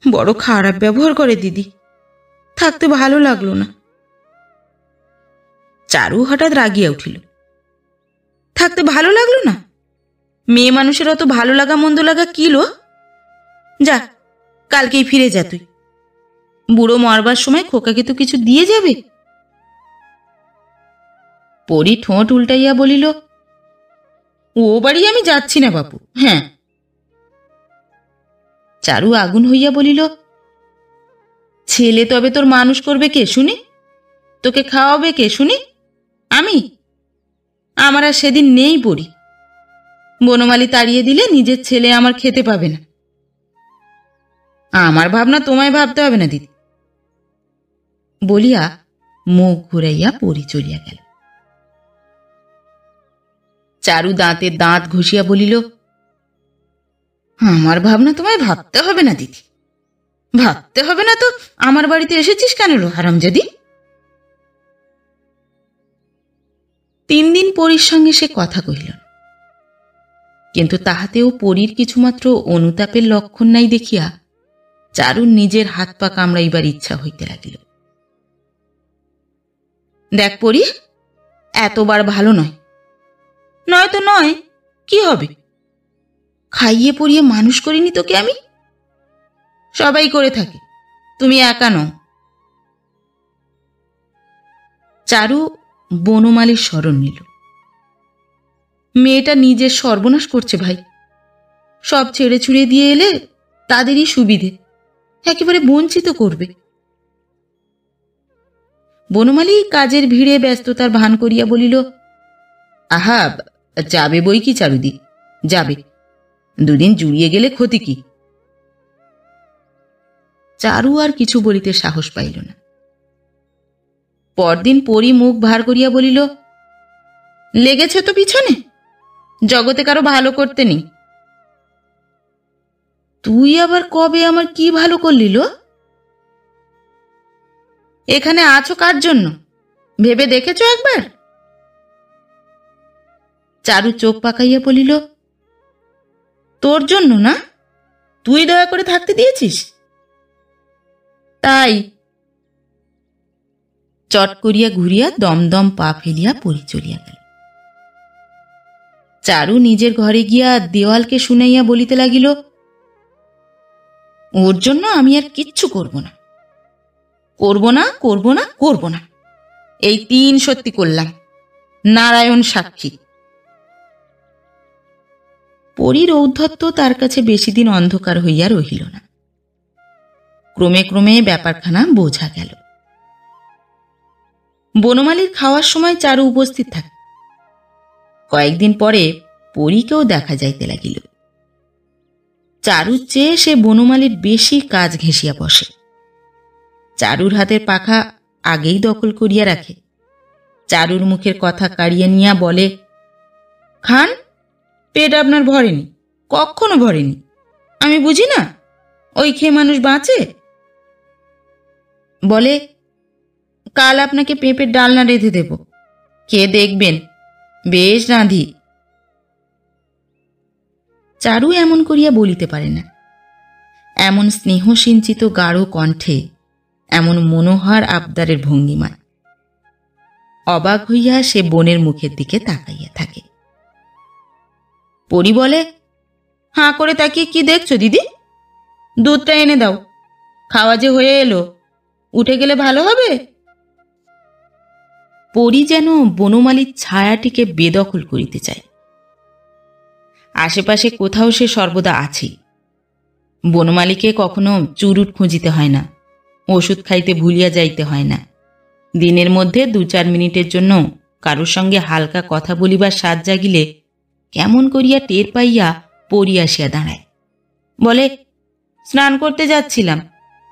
[SPEAKER 1] বড় খারাপ ব্যবহার করে দিদি, থাকতে ভালো লাগলো না। চারু হঠাৎ রাগিয়া উঠিল, থাকতে ভালো লাগলো না? মেয়ে মানুষের অত ভালো লাগা মন্দ লাগা কি লো? যা, কালকেই ফিরে যা তুই। বুড়ো মরবার সময় খোকাকে তো কিছু দিয়ে যাবে। পরি ঠোঁট উল্টাইয়া বলিল, ও বাড়ি আমি যাচ্ছি না বাপু। হ্যাঁ। চারু আগুন হইয়া বলিল, ছেলে তবে তোর মানুষ করবে কে শুনি? তোকে খাওয়াবে কে শুনি? আমি? আমার আর সেদিন নেই পড়ি। বনমালী তাড়িয়ে দিলে নিজের ছেলে আমার খেতে পাবে না। আমার ভাবনা তোমায় ভাবতে হবে না দিদি, বলিয়া মুখ ঘুরাইয়া পরি চলিয়া গেল। চারু দাঁতে দাঁত ঘষিয়া বলিল, আমার ভাবনা তোমায় ভাবতে হবে না দিদি। ভাবতে হবে না তো আমার বাড়িতে এসেছিস কেন লো হারামজাদি? 3 দিন পরীর সঙ্গে সে কথা কহিল না, কিন্তু তাহাতেও পরীর কিছুমাত্র অনুতাপের লক্ষণ নাই দেখিয়া চারুর নিজের হাত পা কামড়াইবার ইচ্ছা হইতে লাগিল। দেখ পরি, এতবার ভালো নয়। নয় তো নয়, কি হবে? খাইয়ে পরিয়ে মানুষ করিনি তোকে আমি? সবাই করে থাকে, তুমি একা নও। চারু বনমালীর স্মরণ নিল। মেয়েটা নিজের সর্বনাশ করছে ভাই। সব ছেড়ে ছুড়ে দিয়ে এলে তাদেরই সুবিধে, একেবারে বঞ্চিত করবে। বনমালী কাজের ভিড়ে ব্যস্ততার ভান করিয়া বলিল, আহা, যাবে বই কি চারুদি, যাবে। 2 দিন জুড়িয়ে গেলে ক্ষতি কি? চারু আর কিছু বলিতে সাহস পাইল না। পরদিন পরি মুখ ভার করিয়া বলিল, লেগেছে তো পিছনে, জগতে কারো ভালো করতে নেই। তুই আবার কবে আমার কি ভালো করলি লো? এখানে আছো কার জন্য ভেবে দেখেছো একবার? চারু চোখ পাকাইয়া বলিল, তোর জন্য না? তুই দয়া করে থাকতে দিয়েছিস? তাই। চট করিয়া ঘুরিয়া দমদম পা ফেলিয়া পরি চলিয়া গেল। চারু নিজের ঘরে গিয়া দেওয়ালকে শুনাইয়া বলিতে লাগিল, ওর জন্য আমি আর কিচ্ছু করব না, করব না, করব না, করব না। এই 3 সত্যি করলাম, নারায়ণ সাক্ষী। পরীর ঔদ্ধত্য তার কাছে বেশি দিন অন্ধকার হইয়া রহিল না। ক্রমে ক্রমে ব্যাপারখানা বোঝা গেল। বনমালীর খাওয়ার সময় চারু উপস্থিত থাকে। কয়েকদিন পরে পরীকেও দেখা যাইতে লাগিল। চারুর চেয়ে সে বনমালীর বেশি কাজ ঘেঁষিয়া বসে। চারুর হাতের পাখা আগেই দখল করিয়া রাখে। চারুর মুখের কথা কাড়িয়া নিয়া বলে, খান, পেট আপনার ভরেনি, কখনো ভরেনি। আমি বুঝি না, ওই খেয়ে মানুষ বাঁচে? বলে, কাল আপনাকে পেঁপের ডালনা রেঁধে দেব, খেয়ে দেখবেন, বেশ রাঁধি। চারু এমন করিয়া বলিতে পারে না। এমন স্নেহসিঞ্চিত গাঢ় কণ্ঠে, এমন মনোহর আবদারের ভঙ্গিমায়। অবাক হইয়া সে বোনের মুখের দিকে তাকাইয়া থাকে। পরি বলে, হাঁ করে তাকিয়ে কি দেখছো দিদি? দুধটা এনে দাও, খাওয়া যে হয়ে এলো, উঠে গেলে ভালো হবে। পরি যেন বনমালীর ছায়াটিকে বেদখল করিতে চায়। আশেপাশে কোথাও সে সর্বদা আছে। বনমালীকে কখনো চুরুট খুঁজিতে হয় না, ওষুধ খাইতে ভুলিয়া যাইতে হয় না। দিনের মধ্যে 2-4 মিনিটের জন্য কারোর সঙ্গে হালকা কথা বলিবার স্বাদ জাগিলে কেমন করিয়া টের পাইয়া পরি আসিয়া দাঁড়ায়। বলে, স্নান করতে যাচ্ছিলাম,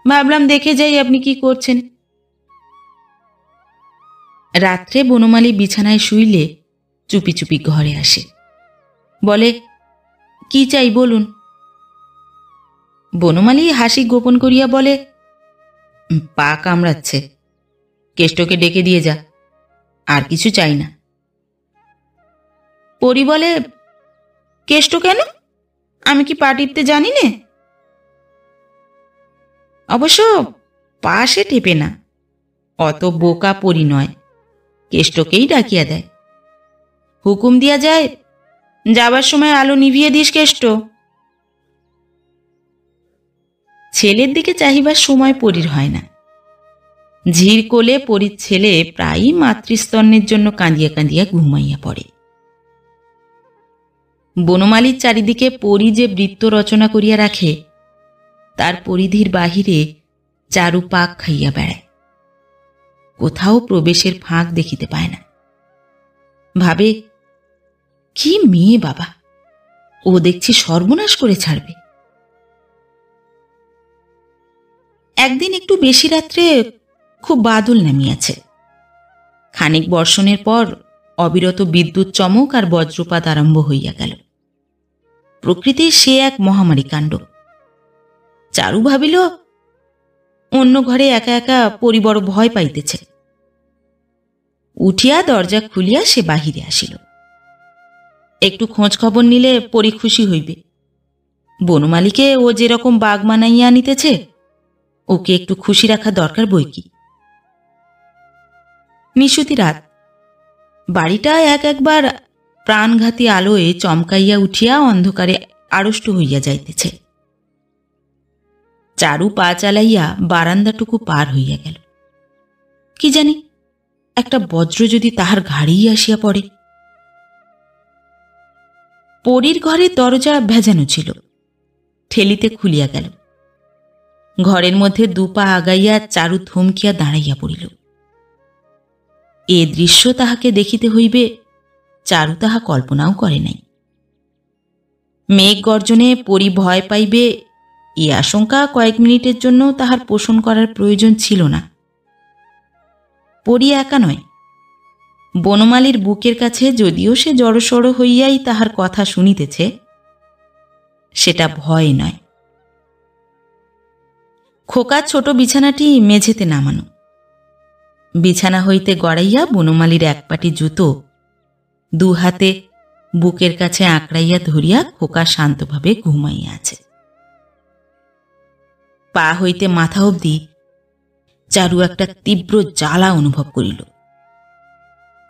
[SPEAKER 1] ভাবলাম দেখে যাই আপনি কি করছেন। রাত্রে বনমালী বিছানায় শুইলে চুপি চুপি ঘরে আসে। বলে, কি চাই বলুন। বনমালী হাসি গোপন করিয়া বলে, পা কামড়াচ্ছে, কেষ্টকে ডেকে দিয়ে যা, আর কিছু চাই না। পরি বলে, কেষ্ট কেন? আমি কি পা টিপতে জানি নে? অবশ্য পা সে টেপে না, অত বোকা পরি নয়, কেষ্টকেই ডাকিয়া দেয়। হুকুম দিয়া যায়, যাবার সময় আলো নিভিয়ে দিস কেষ্ট। ছেলের দিকে চাহিবার সময় পরির হয় না। ঝির কোলে পরির ছেলে প্রায়ই মাতৃস্তন্যের জন্য কাঁদিয়া কাঁদিয়া ঘুমাইয়া পড়ে। বনমালীর চারিদিকে পরি যে বৃত্ত রচনা করিয়া রাখে, তার পরিধির বাহিরে চারু পাক খাইয়া বেড়ায়। কোথাও প্রবেশের ফাঁক দেখিতে পায় না। ভাবে, কি মেয়ে বাবা, ও দেখছি সর্বনাশ করে ছাড়বে। একদিন একটু বেশি রাত্রে খুব বাদল নামিয়াছে। খানিক বর্ষণের পর অবিরত বিদ্যুৎ চমক আর বজ্রপাত আরম্ভ হইয়া গেল। প্রকৃতির সে এক মহামারী কাণ্ড। চারু ভাবিল, অন্য ঘরে একা একা পরি বড় ভয় পাইতেছে। উঠিয়া দরজা খুলিয়া সে বাহিরে আসিল। একটু খোঁজ খবর নিলে পরি খুশি হইবে। বনমালীকে ও যেরকম বাগ মানাইয়া আনিতেছে, ওকে একটু খুশি রাখা দরকার বই কি। নিশুতি রাত। বাড়িটা একবার প্রাণঘাতী আলোয় চমকাইয়া উঠিয়া অন্ধকারে আড়ষ্ট হইয়া যাইতেছে। চারু পা চালাইয়া বারান্দাটুকু পার হইয়া গেল। কি জানি, একটা বজ্র যদি তাহার ঘাড়েই আসিয়া পড়ে। পরীর ঘরের দরজা ভেজানো ছিল, ঠেলিতে খুলিয়া গেল। ঘরের মধ্যে 2 পা আগাইয়া চারু থমকিয়া দাঁড়াইয়া পড়িল। এ দৃশ্য তাহাকে দেখিতে হইবে, চারু তাহা কল্পনাও করে নাই। মেঘ গর্জনে পরি ভয় পাইবে, এ আশঙ্কা কয়েক মিনিটের জন্য তাহার পোষণ করার প্রয়োজন ছিল না। পরি একা নয়, বনমালীর বুকের কাছে যদিও সে জড়সড় হইয়াই তাহার কথা শুনিতেছে, সেটা ভয় নয়। খোকার ছোট বিছানাটি মেঝেতে নামানো। বিছানা হইতে গড়াইয়া বনমালীর 1 পাটি জুতো 2 হাতে বুকের কাছে আঁকড়াইয়া ধরিয়া খোকা শান্তভাবে ঘুমাইয়া আছে। পা হইতে মাথা অবধি চারু একটা তীব্র জ্বালা অনুভব করিল।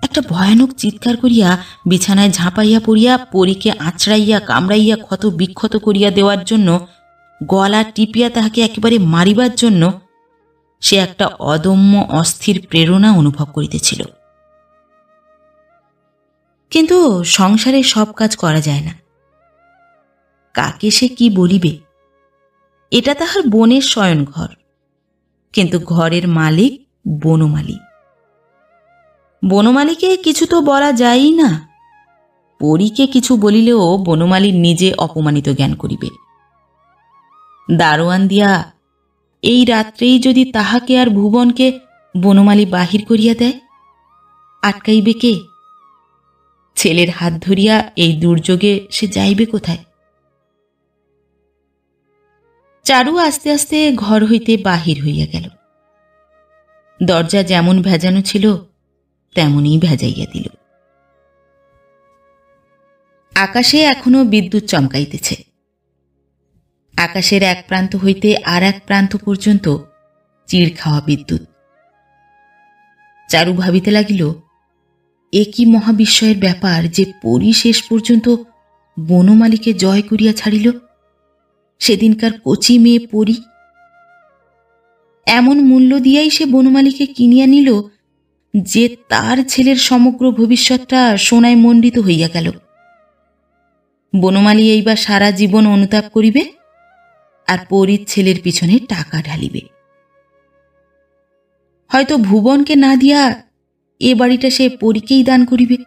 [SPEAKER 1] একটা ভয়ানক চিৎকার করিয়া বিছানায় ঝাঁপাইয়া পড়িয়া পরীকে আঁচড়াইয়া কামড়াইয়া ক্ষত বিক্ষত করিয়া দেওয়ার জন্য, গলা টিপিয়া তাহাকে একেবারে মারিবার জন্য সে একটা অদম্য অস্থির প্রেরণা অনুভব করিতেছিল। কিন্তু সংসারে সব কাজ করা যায় না। কাকে সে কি বলিবে? এটা তাহার বোনের শয়নঘর, কিন্তু ঘরের মালিক বনমালী। বনমালীকে কিছু তো বলা যায়ই না। পরীকে কিছু বলিলেও বনমালী নিজে অপমানিত জ্ঞান করিবে। দারোয়ান দিয়া এই রাত্রেই যদি তাহাকে আর ভুবনকে বনমালী বাহির করিয়া দেয়, আটকাইবে কে? ছেলের হাত ধরিয়া এই দুর্যোগে সে যাইবে কোথায়? চারু আস্তে আস্তে ঘর হইতে বাহির হইয়া গেল। দরজা যেমন ভেজানো ছিল তেমনই ভেজাইয়া দিল। আকাশে এখনো বিদ্যুৎ চমকাইতেছে। আকাশের এক প্রান্ত হইতে আর এক প্রান্ত পর্যন্ত চিড় খাওয়া বিদ্যুৎ। চারু ভাবিতে লাগিল, এ কি মহাবিস্ময়ের ব্যাপার যে পরী শেষ পর্যন্ত বনমালীকে জয় করিয়া ছাড়িল। সেদিনকার কচি মেয়ে পরী, এমন মূল্য দিয়াই সে বনমালীকে কিনিয়া নিল যে তার ছেলের সমগ্র ভবিষ্যৎটা সোনায় মণ্ডিত হইয়া গেল। বনমালী এইবার সারা জীবন অনুতাপ করিবে আর পরীর ছেলের পিছনে টাকা ঢালিবে। হয়তো ভুবনকে না দিয়া এ বাড়িটা সে পরীকেই দান করিবে।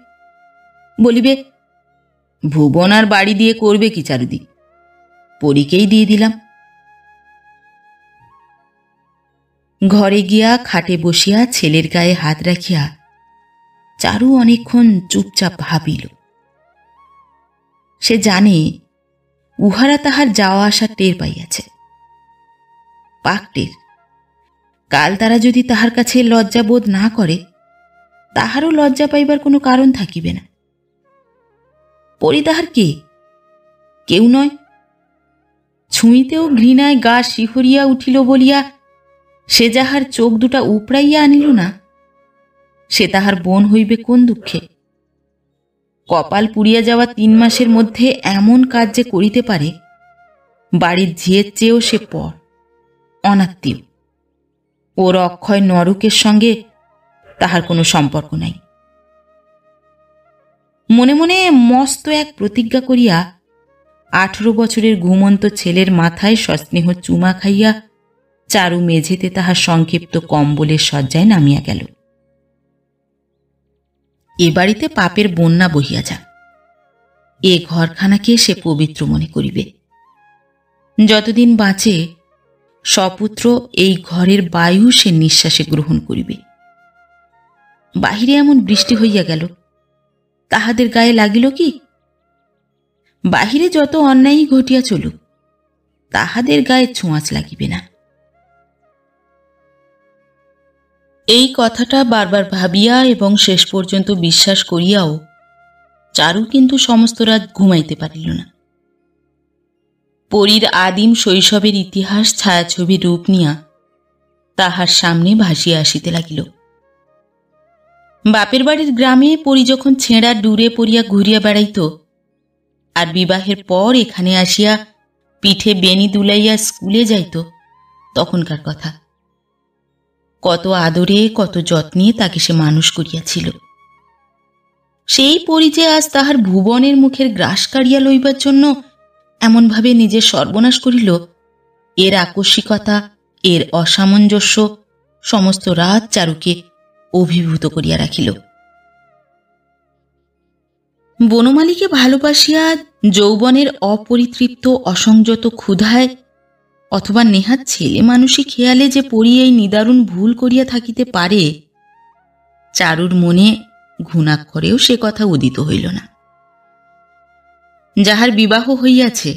[SPEAKER 1] বলিবে, ভুবন আর বাড়ি দিয়ে করবে কি চারুদি, পরীকেই দিয়ে দিলাম। ঘরে গিয়া খাটে বসিয়া ছেলের গায়ে হাত রাখিয়া চারু অনেকক্ষণ চুপচাপ ভাবিল। সে জানে উহারা তাহার যাওয়া আসা টের পাইয়াছে, পাক টের। কাল তারা যদি তাহার কাছে লজ্জা বোধ না করে, তাহারও লজ্জা পাইবার কোনো কারণ থাকিবে না। পরী তাহার কে? কেউ নয়। ছুঁইতেও ঘৃণায় গা শিহরিয়া উঠিল বলিয়া সে যাহার চোখ দুটা উপড়াইয়া আনিল না, সে তাহার বোন হইবে কোন দুঃখে? কপাল পুড়িয়া যাওয়া 3 মাসের মধ্যে এমন কাজ যে করিতে পারে, বাড়ির ঝিয়ের চেয়েও সে পর, অনাত্মীয়। ওর অক্ষয় নরকের সঙ্গে তাহার কোনো সম্পর্ক নাই। মনে মনে মস্ত এক প্রতিজ্ঞা করিয়া 18 বছরের ঘুমন্ত ছেলের মাথায় সস্নেহ চুমা খাইয়া চারু মেঝেতে তাহার সংক্ষিপ্ত কম্বলের শয্যায় নামিয়া গেল। এ বাড়িতে পাপের বন্যা বহিয়া যাক, এ ঘরখানাকে সে পবিত্র মনে করিবে। যতদিন বাঁচে সপুত্র এই ঘরের বায়ু সে নিঃশ্বাসে গ্রহণ করিবে। বাহিরে এমন বৃষ্টি হইয়া গেল, তাহাদের গায়ে লাগিল কি? বাহিরে যত অন্যায়ই ঘটিয়া চলুক, তাহাদের গায়ে ছোঁয়াচ লাগিবে না। এই কথাটা বারবার ভাবিয়া এবং শেষ পর্যন্ত বিশ্বাস করিয়াও চারু কিন্তু সমস্ত রাত ঘুমাইতে পারিল না। পরীর আদিম শৈশবের ইতিহাস ছায়াছবি রূপ নিয়া তাহার সামনে ভাসিয়া আসিতে লাগিল। বাপের বাড়ির গ্রামে পরী যখন ছেঁড়া ডুরে পড়িয়া ঘুরিয়া বেড়াইত, আর বিবাহের পর এখানে আসিয়া পিঠে বেনি দুলাইয়া স্কুলে যাইত, তখনকার কথা। কত আদরে কত যত্নে তাকে সে মানুষ করিয়াছিল। সেই পরী যে আজ তাহার ভুবনের মুখের গ্রাস কাড়িয়া লইবার জন্য এমনভাবে নিজের সর্বনাশ করিল, এর আকস্মিকতা, এর অসামঞ্জস্য সমস্ত রাত চারুকে অভিভূত করিয়া রাখিল। বনমালীকে ভালোবাসিয়া যৌবনের অপরিতৃপ্ত অসংযত ক্ষুধায় অথবা নেহাত ছেলে মানুষই খেয়ালে যে পরী এই নিদারুণ ভুল করিয়া থাকিতে পারে, চারুর মনে ঘুণাক্ষরেও সে কথা উদিত হইল না। যাহার বিবাহ হইয়াছে,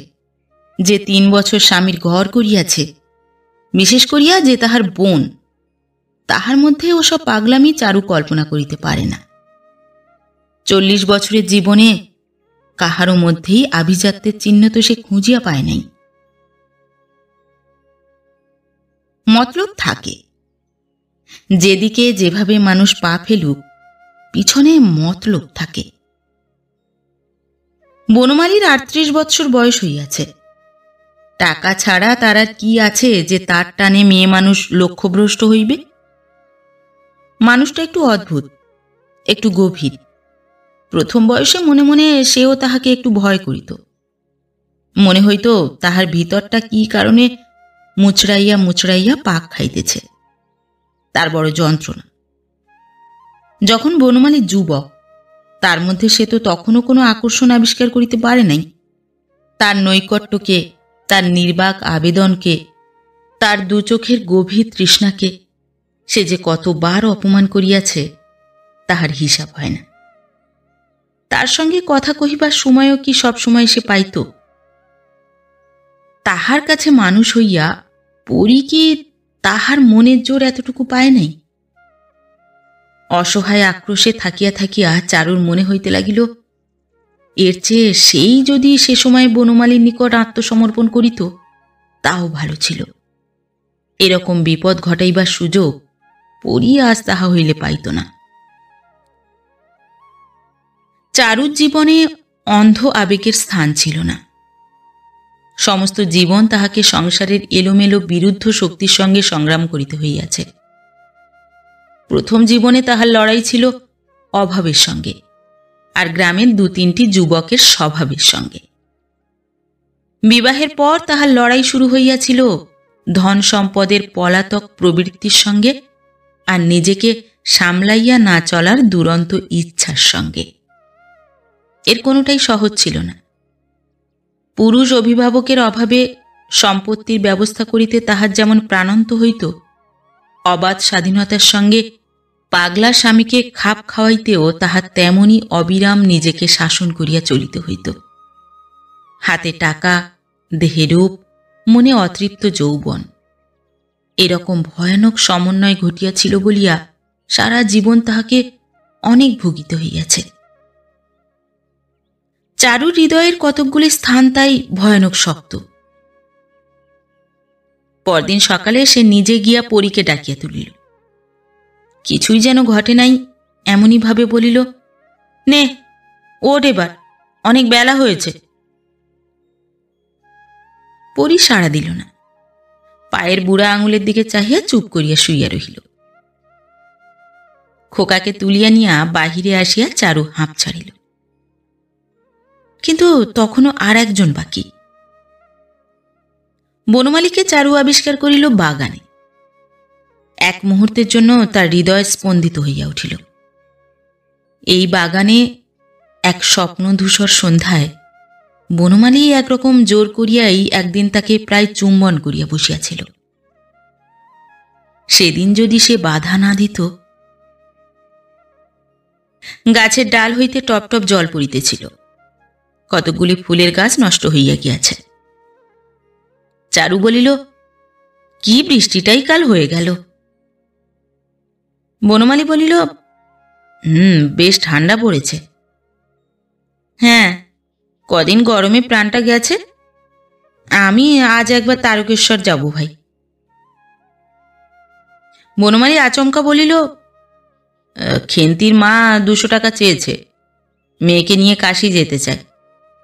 [SPEAKER 1] যে 3 বছর স্বামীর ঘর করিয়াছে, বিশেষ করিয়া যে তাহার বোন, তাহার মধ্যে ওসব পাগলামি চারু কল্পনা করিতে পারে না। 40 বছরের জীবনে কাহারও মধ্যেই আভিজাত্যের চিহ্ন তো সে খুঁজিয়া পায় নাই। মতলব থাকে, যেদিকে যেভাবে মানুষ পা ফেলুক পিছনে মতলব থাকে। বনমালীর 38 বৎসর বয়স হইয়াছে। টাকা ছাড়া তার আর কি আছে যে তার টানে মেয়ে মানুষ লক্ষ্যভ্রষ্ট হইবে? মানুষটা একটু অদ্ভুত, একটু গভীর। প্রথম বয়সে মনে মনে সেও তাহাকে একটু ভয় করিত। মনে হইত তাহার ভিতরটা কি কারণে মুচড়াইয়া মুচড়াইয়া পাক খাইতেছে, তার বড় যন্ত্রণা। যখন বনমালী যুবক, তার মধ্যে সে তো তখনও কোনো আকর্ষণ আবিষ্কার করিতে পারে নাই। তার নৈকট্যকে, তার নির্বাক আবেদনকে, তার দু চোখের গভীর তৃষ্ণাকে সে যে কতবার অপমান করিয়াছে তাহার হিসাব হয় না। তার সঙ্গে কথা কহিবার সময়ও কি সব সময় সে পাইত? তাহার কাছে মানুষ হইয়া পরী কি তাহার মনের জোর এতটুকু পায় নাই? অসহায় আক্রোশে থাকিয়া থাকিয়া চারুর মনে হইতে লাগিল, এর চেয়ে সেই যদি সে সময় বনমালীর নিকট আত্মসমর্পণ করিত তাও ভালো ছিল। এরকম বিপদ ঘটাইবার সুযোগ পরী আজ তাহা হইলে পাইত না। চারুর জীবনে অন্ধ আবেগের স্থান ছিল না। সমস্ত জীবন তাহাকে সংসারের এলোমেলো বিরুদ্ধ শক্তির সঙ্গে সংগ্রাম করিতে হইয়াছে। প্রথম জীবনে তাহার লড়াই ছিল অভাবের সঙ্গে, আর গ্রামের 2-3টি যুবকের স্বভাবের সঙ্গে। বিবাহের পর তাহার লড়াই শুরু হইয়াছিল ধন সম্পদের পলাতক প্রবৃত্তির সঙ্গে, আর নিজেকে সামলাইয়া না চলার দুরন্ত ইচ্ছার সঙ্গে। এর কোনোটাই সহজ ছিল না। পুরুষ অভিভাবকের অভাবে সম্পত্তির ব্যবস্থা করিতে তাহার যেমন প্রাণান্ত হইত, অবাধ স্বাধীনতার সঙ্গে পাগলা স্বামীকে খাপ খাওয়াইতেও তাহার তেমনই অবিরাম নিজেকে শাসন করিয়া চলিতে হইত। হাতে টাকা, দেহে রূপ, মনে অতৃপ্ত যৌবন, এরকম ভয়ানক সমন্বয় ঘটিয়াছিল বলিয়া সারা জীবন তাহাকে অনেক ভুগিতে হইয়াছে। চারুর হৃদয়ের কতকগুলি স্থান তাই ভয়ানক শক্ত। পরদিন সকালে সে নিজে গিয়া পরীকে ডাকিয়া তুলিল। কিছুই যেন ঘটে নাই এমনই ভাবে বলিল, নে ওঠ, এবার অনেক বেলা হয়েছে। পরী সাড়া দিল না। পায়ের বুড়া আঙুলের দিকে চাহিয়া চুপ করিয়া শুইয়া রহিল। খোকাকে তুলিয়া নিয়া বাহিরে আসিয়া চারু হাঁপ ছাড়িল। কিন্তু তখনও আর একজন বাকি। বনমালীকে চারু আবিষ্কার করিল বাগানে। এক মুহূর্তের জন্য তার হৃদয় স্পন্দিত হইয়া উঠিল। এই বাগানে এক স্বপ্নধূসর সন্ধ্যায় বনমালী একরকম জোর করিয়াই একদিন তাকে প্রায় চুম্বন করিয়া বসিয়াছিল। সেদিন যদি সে বাধা না দিত। গাছের ডাল হইতে টপ টপ জল পড়িতেছিল। কতকগুলি ফুলের গাছ নষ্ট হইয়া গিয়াছে। চারু বলিল, কি বৃষ্টিটাই কাল হয়ে গেল। বনমালী বলিল, বেশ ঠান্ডা পড়েছে। হ্যাঁ, কদিন গরমে প্রাণটা গেছে। আমি আজ একবার তারকেশ্বর যাব ভাই। বনমালী আচমকা বলিল, খেন্তির মা 200 টাকা চেয়েছে, মেয়েকে নিয়ে কাশী যেতে চায়,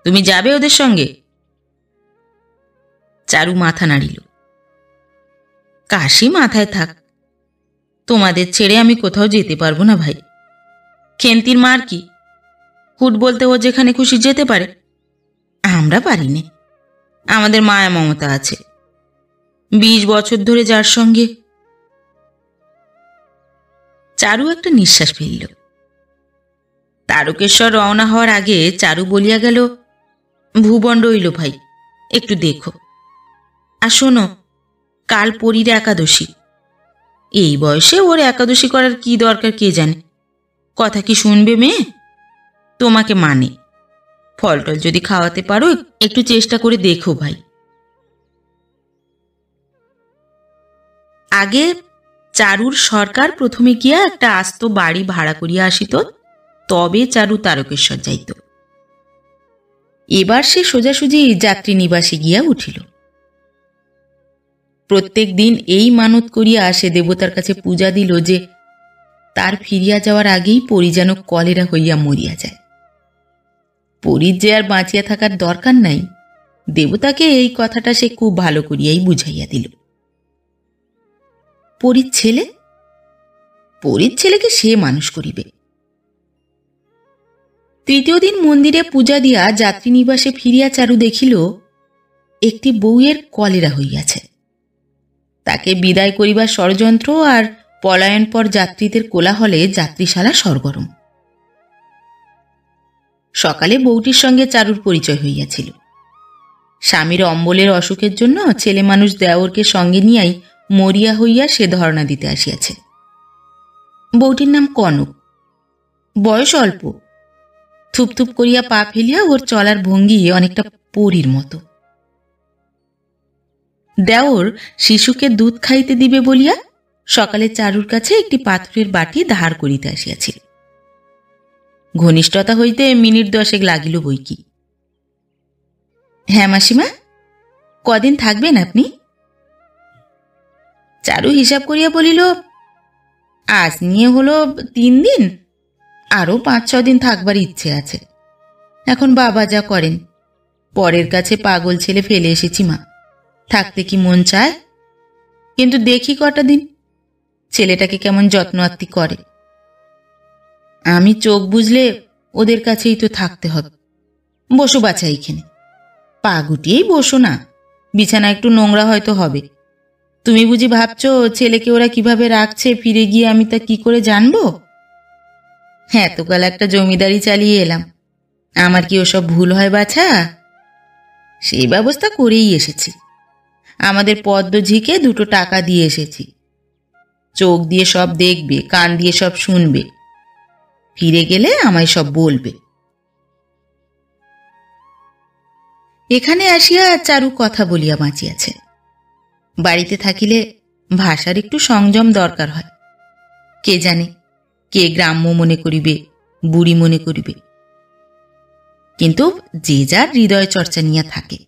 [SPEAKER 1] তুমি যাবে ওদের সঙ্গে? চারু মাথা নাড়িল। কাশী মাথায় থাক, তোমাদের ছেড়ে আমি কোথাও যেতে পারবো না ভাই। খেন্তির মার কি, হুট বলতে ও যেখানে খুশি যেতে পারে, আমরা পারি নে। আমাদের মায়া মমতা আছে। 20 বছর ধরে যার সঙ্গে। চারু একটা নিঃশ্বাস ফেলল। তারকেশ্বর রওনা হওয়ার আগে চারু বলিয়া গেল, ভুবন রইল ভাই, একটু দেখো। আর শোনো, কাল পরীর একাদশী। এই বয়সে ওর একাদশী করার কি দরকার কে জানে। কথা কি শুনবে মেয়ে? তোমাকে মানে, ফলটল যদি খাওয়াতে পারো একটু চেষ্টা করে দেখো ভাই। আগে চারুর সরকার প্রথমে গিয়া একটা আস্ত বাড়ি ভাড়া করিয়া আসিত, তবে চারু তারকেশ্বর যাইত। এবার সে সোজাসুজি যাত্রী নিবাসে গিয়া উঠিল। প্রত্যেক দিন এই মানত করিয়া সে দেবতার কাছে পূজা দিল যে তার ফিরিয়া যাওয়ার আগেই পরী যেন কলেরা হইয়া মরিয়া যায়। পরীর যে আর বাঁচিয়া থাকার দরকার নাই, দেবতাকে এই কথাটা সে খুব ভালো করিয়াই বুঝাইয়া দিল। পরীর ছেলেকে সে মানুষ করিবে। তৃতীয় দিন মন্দিরে পূজা দিয়া যাত্রী নিবাসে ফিরিয়া চারু দেখিল একটি বউয়ের কলেরা হইয়াছে। তাকে বিদায় করিবার ষড়যন্ত্র আর পলায়নপর যাত্রীদের কোলাহলে যাত্রীশালা সরগরম। সকালে বউটির সঙ্গে চারুর পরিচয় হইয়াছিল। স্বামীর অম্বলের অসুখের জন্য ছেলে মানুষ দেওরকে সঙ্গে নিয়াই মরিয়া হইয়া সে ধর্ণা দিতে আসিয়াছে। বউটির নাম কনক, বয়স অল্প, থুপথুপ করিয়া পা ফেলিয়া ওর চলার ভঙ্গি অনেকটা পরীর মতো। দেওর শিশুকে দুধ খাইতে দিবে বলিয়া সকালে চারুর কাছে একটি পাথরের বাটি ধার করিতে আসিয়াছিল। ঘনিষ্ঠতা হইতে মিনিট 10 লাগিল বইকি। হ্যাঁ মাসিমা, কদিন থাকবেন আপনি? চারু হিসাব করিয়া বলিল, আজ নিয়ে হলো 3 দিন, আরো 5-6 দিন থাকবার ইচ্ছে আছে। এখন বাবা যা করেন, পরের কাছে পাগল ছেলে ফেলে এসেছি মা, থাকতে কি মন চায়? কিন্তু দেখি কটা দিন ছেলেটাকে কেমন যত্ন আত্তি করে। আমি চোখ বুঝলে ওদের কাছেই তো থাকতে হবে। বসো বাছা, এইখানে পা গুটিয়েই বসো না, বিছানা একটু নোংরা হয়তো হবে। তুমি বুঝি ভাবছো ছেলেকে ওরা কিভাবে রাখছে, ফিরে গিয়ে আমি তা কি করে জানবো? হ্যাঁ, এতকাল একটা জমিদারি চালিয়ে এলাম, আমার কি ওসব ভুল হয় বাছা? সেই ব্যবস্থা করেই এসেছি। আমাদের পদ্মঝিকে 2 টাকা দিয়ে এসেছি। চোখ দিয়ে সব দেখবে, কান দিয়ে সব শুনবে, ফিরে গেলে আমায় সব বলবে। এখানে আসিয়া চারু কথা বলিয়া বাঁচিয়াছে। বাড়িতে থাকিলে ভাষার একটু সংযম দরকার হয়। কে জানে কে গ্রাম্য মনে করিবে, বুড়ি মনে করিবে, কিন্তু যে যার হৃদয় চর্চা নিয়ে থাকে।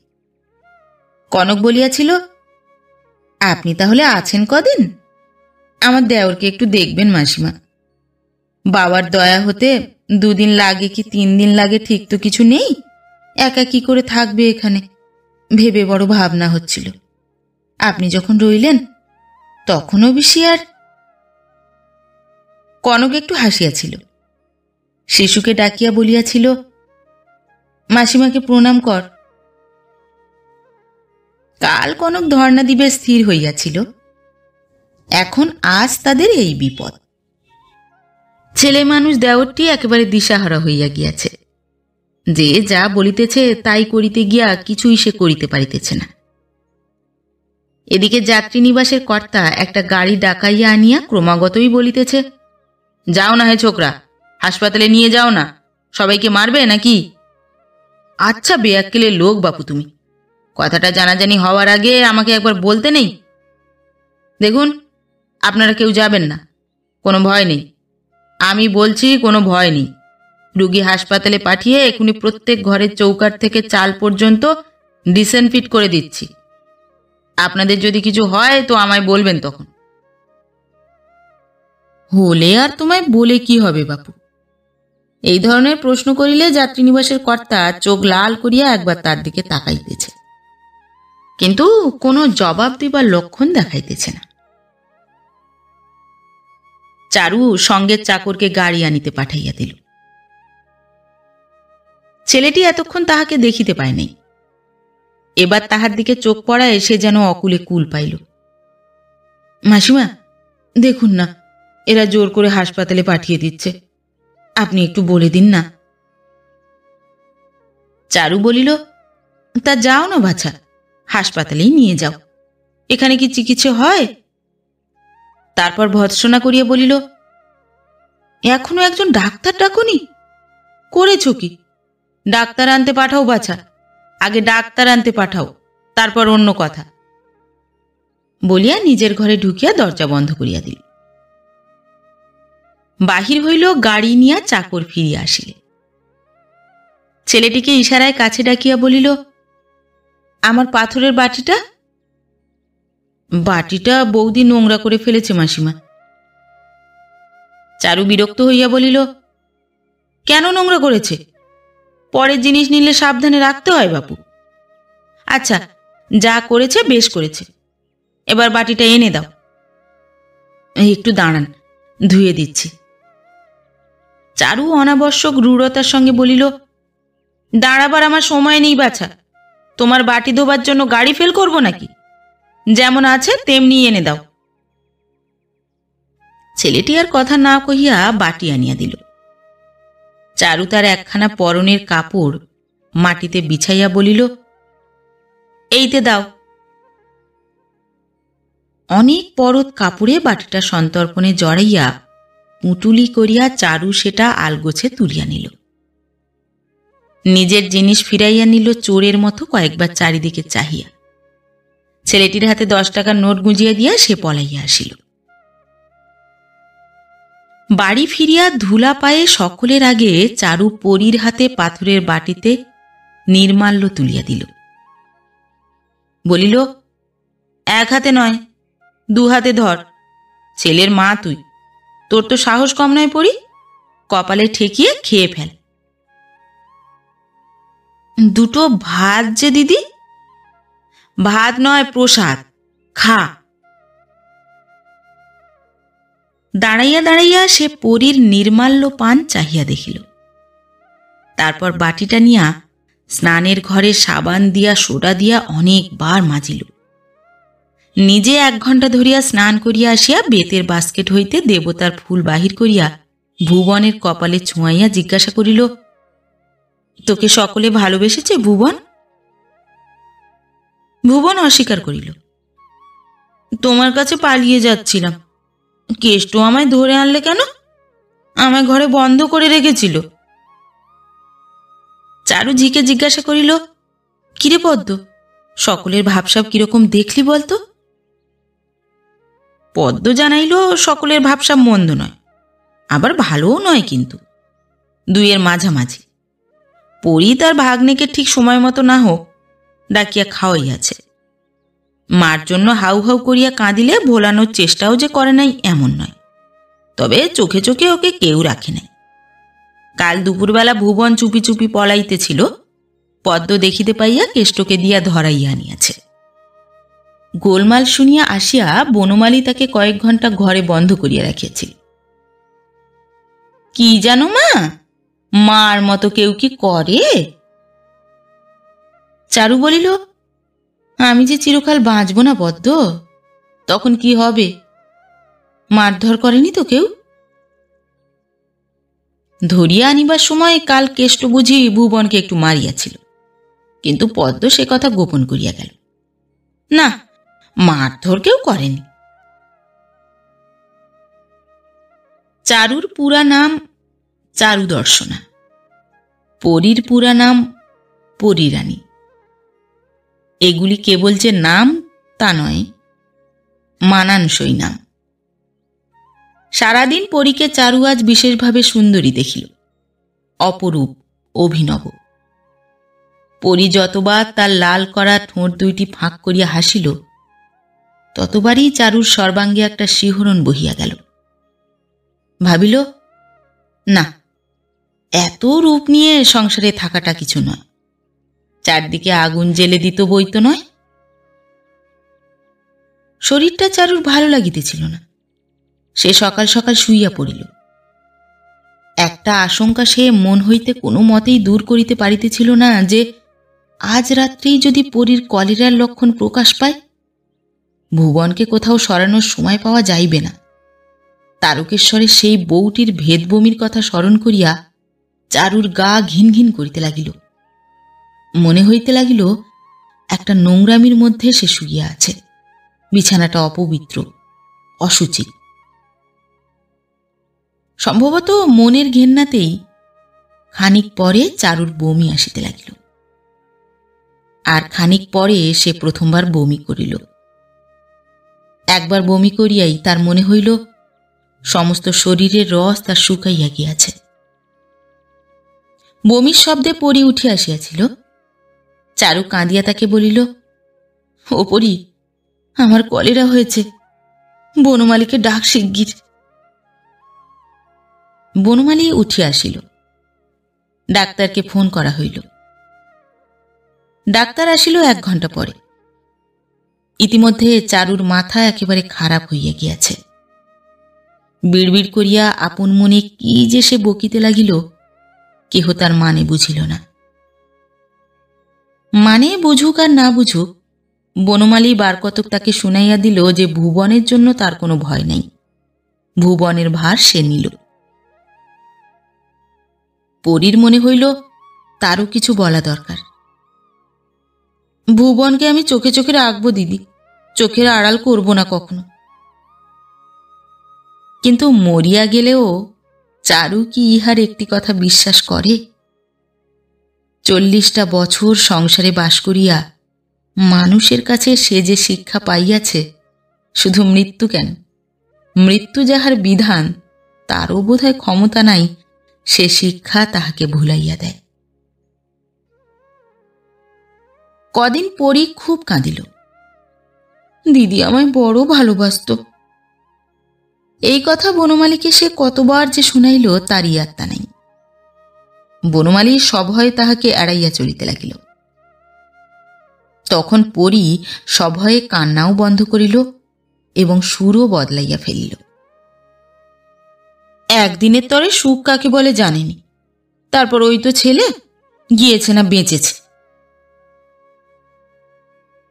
[SPEAKER 1] কনক বলিয়াছিল, আপনি তাহলে আছেন কদিন? আমার দেওরকে একটু দেখবেন মাসিমা। বাবার দয়া হতে 2 দিন লাগে কি 3 দিন লাগে ঠিক তো কিছু নেই, একা কি করে থাকবে এখানে ভেবে বড় ভাবনা হচ্ছিল। আপনি যখন রইলেন তখনও বেশি। আর কনক একটু হাসিয়াছিল। শিশুকে ডাকিয়া বলিয়াছিল, মাসিমাকে প্রণাম কর। কাল কনক ধর্ণা দিবে স্থির হইয়াছিল, এখন আজ তাদের এই বিপদ। ছেলে মানুষ দেওরটি একেবারে দিশাহারা হইয়া গিয়াছে। যে যা বলিতেছে তাই করিতে গিয়া কিছুই সে করিতে পারিতেছে না। এদিকে যাত্রী নিবাসের কর্তা একটা গাড়ি ডাকাইয়া আনিয়া ক্রমাগতই বলিতেছে, যাও না হে ছোকরা, হাসপাতালে নিয়ে যাও না, সবাইকে মারবে নাকি? আচ্ছা বেয়াক্কেলের লোক বাপু তুমি, কথাটা জানাজানি হওয়ার আগে আমাকে একবার বলতে নেই? দেখুন, আপনারা কেউ যাবেন না, কোনো ভয় নেই। আমি বলছি, কোনো ভয় নেই। রুগী হাসপাতালে পাঠিয়ে এখুনি প্রত্যেক ঘরের চৌকাঠ থেকে চাল পর্যন্ত ডিসইনফিট করে দিচ্ছি। আপনাদের যদি কিছু হয় তো আমায় বলবেন তখন। হলে আর তোমায় বলে কি হবে বাপু? এই ধরনের প্রশ্ন করিলে যাত্রী নিবাসের কর্তা চোখ লাল করিয়া একবার তার দিকে তাকাইতেছে, কিন্তু কোনো জবাব দিবার লক্ষণ দেখাইতেছে না। চারু সঙ্গের চাকরকে গাড়ি আনিতে পাঠাইয়া দিল। ছেলেটি এতক্ষণ তাহাকে দেখিতে পায় নাই, এবার তাহার দিকে চোখ পড়ায় সে যেন অকুলে কুল পাইল। মাসিমা দেখুন না, এরা জোর করে হাসপাতালে পাঠিয়ে দিচ্ছে, আপনি একটু বলে দিন না। চারু বলিল, তা যাও না বাছা, হাসপাতালেই নিয়ে যাও, এখানে কি চিকিৎসা হয়? তারপর ভৎসনা করিয়া বলিল, এখনো একজন ডাক্তার ডাকুনি? করেছ কি? ডাক্তার আনতে পাঠাও বাছা, আগে ডাক্তার আনতে পাঠাও, তারপর অন্য কথা। বলিয়া নিজের ঘরে ঢুকিয়া দরজা বন্ধ করিয়া দিল। বাহির হইল গাড়ি নিয়া চাকর ফিরিয়া আসিলে। ছেলেটিকে ইশারায় কাছে ডাকিয়া বলিল, আমার পাথরের বাটিটা। বাটিটা বৌদি নোংরা করে ফেলেছে মাসিমা। চারু বিরক্ত হইয়া বলিল, কেন নোংরা করেছে? পরের জিনিস নিলে সাবধানে রাখতে হয় বাপু। আচ্ছা, যা করেছে বেশ করেছে, এবার বাটিটা এনে দাও। একটু দাঁড়ান, ধুয়ে দিচ্ছি। চারু অনাবশ্যক রূঢ়তার সঙ্গে বলিল, দাঁড়াবার আমার সময় নেই বাছা। তোমার বাটি ধোবার জন্য গাড়ি ফেল করব নাকি? যেমন আছে তেমনি এনে দাও। ছেলেটি আর কথা না কহিয়া বাটি আনিয়া দিল। চারু তার একখানা পরনের কাপড় মাটিতে বিছাইয়া বলিল, এইতে দাও। অনেক পরত কাপড়ে বাটিটা সন্তর্পণে জড়াইয়া পুঁটুলি করিয়া চারু সেটা আলগোছে তুলিয়া নিল। নিজের জিনিস ফিরাইয়া নিল চোরের মতো কয়েকবার চারিদিকে চাহিয়া। ছেলেটির হাতে 10 টাকার নোট গুঁজিয়া দিয়া সে পলাইয়া আসিল। বাড়ি ফিরিয়া ধুলা পায়ে সকলের আগে চারু পরীর হাতে পাথরের বাটিতে নির্মাল্য তুলিয়া দিল। বলিল, এক হাতে নয়, 2 হাতে ধর। ছেলের মা তুই, তোর তো সাহস কম নয় পড়ি, কপালে ঠেকিয়ে খেয়ে ফেল। 2টো ভাত যে দিদি। ভাত নয়, প্রসাদ, খা। দাঁড়াইয়া দাঁড়াইয়া সে পরীর নির্মাল্য পান চাহিয়া দেখিল। তারপর বাটিটা নিয়া স্নানের ঘরে সাবান দিয়া সোডা দিয়া অনেকবার মাজিল। নিজে 1 ঘণ্টা ধরিয়া স্নান করিয়া আসিয়া বেতের বাস্কেট হইতে দেবতার ফুল বাহির করিয়া ভুবনের কপালে ছোঁয়াইয়া জিজ্ঞাসা করিল, তোকে সকলে ভালোবেসেছে ভুবন? ভুবন অস্বীকার করিল, তোমার কাছে পালিয়ে যাচ্ছিলাম, কেষ্ট আমায় ধরে আনলে কেন? আমায় ঘরে বন্ধ করে রেখেছিল। চারু ঝিকে জিজ্ঞাসা করিল, কিরে পদ্ম, সকলের ভাবসাব কিরকম দেখলি বলতো? পদ্ম জানাইল, সকলের ভাবসাব মন্দ নয়, আবার ভালোও নয়, কিন্তু 2-এর মাঝামাঝি। পরী তার ভাগ্নেকে ঠিক সময় মতো না হোক ডাকিয়া খাওয়াইয়াছে। মার জন্য হাউ হাউ করিয়া কাঁদিলে ভোলানোর চেষ্টাও যে করে নাই এমন নয়, তবে চোখে চোখে ওকে কেউ রাখে নাই। কাল দুপুরবেলা ভুবন চুপি চুপি পলাইতেছিল, পদ্ম দেখিতে পাইয়া কেষ্টকে দিয়া ধরাইয়া আনিয়াছে। গোলমাল শুনিয়া আসিয়া বনমালী তাকে কয়েক ঘণ্টা ঘরে বন্ধ করিয়া রাখিয়াছিল। কি জানো মা, মার মতো কেউ কি করে? চারু বলিল, আমি যে চিরকাল বাঁচব না পদ্ম, তখন কি হবে? মারধর করেনি তো কেউ? ধরিয়া আনিবার সময় কাল কেষ্ট বুঝি ভুবনকে একটু মারিয়াছিল, কিন্তু পদ্ম সে কথা গোপন করিয়া গেল। না, মারধর কেউ করেনি। চারুর পুরা নাম চারু দর্শনা, পরীর পুরা নাম পরীরানী। এগুলি কেবল যে নাম তা নয়, মানানসই নাম। সারাদিন পরীকে চারু আজ বিশেষভাবে সুন্দরী দেখিল, অপরূপ, অভিনব। পরী যতবার তার লাল করা ঠোঁট 2টি ফাঁক করিয়া হাসিল, ততবারই চারুর সর্বাঙ্গে একটা শিহরণ বহিয়া গেল। ভাবিল, না, এত রূপ নিয়ে সংসারে থাকাটা কিছু নয়, চারদিকে আগুন জ্বেলে দিত বই তো নয়। শরীরটা চারুর ভালো লাগিতেছিল না। সে সকাল সকাল শুইয়া পড়িল। একটা আশঙ্কা সে মন হইতে কোনো মতেই দূর করিতে পারিতেছিল না, যে আজ রাত্রেই যদি পরীর কলেরার লক্ষণ প্রকাশ পায়, ভুবনকে কোথাও সরানোর সময় পাওয়া যাইবে না। তারকেশ্বরের সেই বউটির ভেদবমির কথা স্মরণ করিয়া চারুর গা ঘিন ঘিন করিতে লাগিল। মনে হইতে লাগিল একটা নোংরামির মধ্যে সে শুইয়া আছে, বিছানাটা অপবিত্র, অসুচি। সম্ভবত মনের ঘেন্নাতেই খানিক পরে চারুর বমি আসিতে লাগিল, আর খানিক পরে সে প্রথমবার বমি করিল। একবার বমি করিয়াই তার মনে হইল সমস্ত শরীরের রস তার শুকাইয়া গিয়াছে। বমির শব্দে পরি উঠে আসিয়াছিল। চারু কাঁদিয়া তাকে বলিল, ও পরি, আমার কলেরা হয়েছে, বনমালীকে ডাক শিগগির। বনমালী উঠিয়া আসিল। ডাক্তারকে ফোন করা হইল। ডাক্তার আসিল 1 ঘণ্টা পরে। ইতিমধ্যে চারুর মাথা একেবারে খারাপ হইয়া গিয়াছে। বিড়বিড় করিয়া আপন মনে কি যে সে বকিতে লাগিল, কেহ তার মানে বুঝিল না। মানে বুঝুক আর না বুঝুক, বনমালী বার কতক তাকে শুনাইয়া দিল যে ভুবনের জন্য তার কোনো ভয় নাই, ভুবনের ভার সে নিল। পরীর মনে হইল তারও কিছু বলা দরকার। ভুবনকে আমি চোখে চোখে রাখবো দিদি, চোখের আড়াল করব না কখনো। কিন্তু মরিয়া গেলেও চারু কি ইহার একটি কথা বিশ্বাস করে? 40টা বছর সংসারে বাস করিয়া মানুষের কাছে সে যে শিক্ষা পাইয়াছে, শুধু মৃত্যু কেন, মৃত্যু যাহার বিধান তারও বোধহয় ক্ষমতা নাই সে শিক্ষা তাহাকে ভুলাইয়া দেয়। কদিন পরই খুব কাঁদিল। দিদি আমায় বড় ভালোবাসত। এই কথা বনমালীকে সে কতবার যে শুনাইল তার ইয়াত্তা নাই। বনমালী সভয়ে তাহাকে এড়াইয়া চলিতে লাগিল। তখন পরী সভয়ে কান্নাও বন্ধ করিল এবং সুরও বদলাইয়া ফেলিল। একদিনের তরে সুখ কাকে বলে জানেনি, তারপর ওই তো ছেলে গিয়েছে না বেঁচেছে।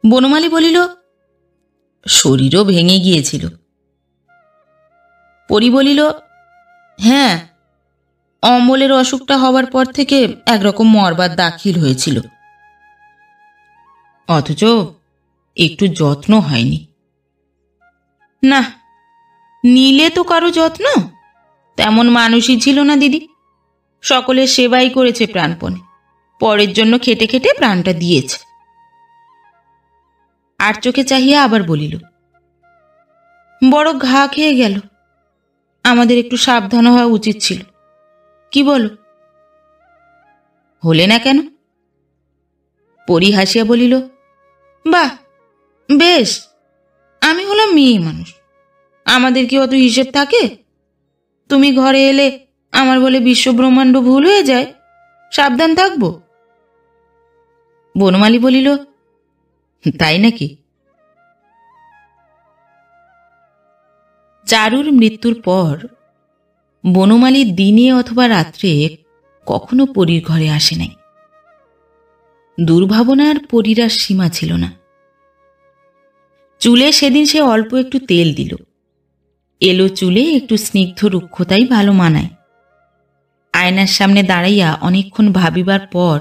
[SPEAKER 1] বনমালী বলিল, শরীরও ভেঙে গিয়েছিল। পরী বলিল, হ্যাঁ, অমলের অসুখটা হবার পর থেকে একরকম মরবার দাখিল হয়েছিল, অথচ একটু যত্ন হয়নি। না, নিলে তো কারো যত্ন, তেমন মানুষই ছিল না দিদি। সকলের সেবাই করেছে প্রাণপণে, পরের জন্য খেটে খেটে প্রাণটা দিয়েছে। আর চোখে চাহিয়া আবার বলিল, বড় ঘা খেয়ে গেল, আমাদের একটু সাবধান হওয়া উচিত ছিল, কি বলো? হলে না কেন? পরী হাসিয়া বলিল, বাহ বেশ, আমি হলাম মেয়ে মানুষ, আমাদের কি অত হিসেব থাকে? তুমি ঘরে এলে আমার বলে বিশ্ব ব্রহ্মাণ্ড ভুল হয়ে যায়, সাবধান থাকবো। বনমালী বলিল, তাই নাকি? চারুর মৃত্যুর পর বনমালী দিনে অথবা রাত্রে কখনো পরীর ঘরে আসে নাই। দুর্ভাবনার পরীর আর সীমা ছিল না। চুলে সেদিন সে অল্প একটু তেল দিল। এলো চুলে একটু স্নিগ্ধ রুক্ষতাই ভালো মানায়। আয়নার সামনে দাঁড়াইয়া অনেকক্ষণ ভাবিবার পর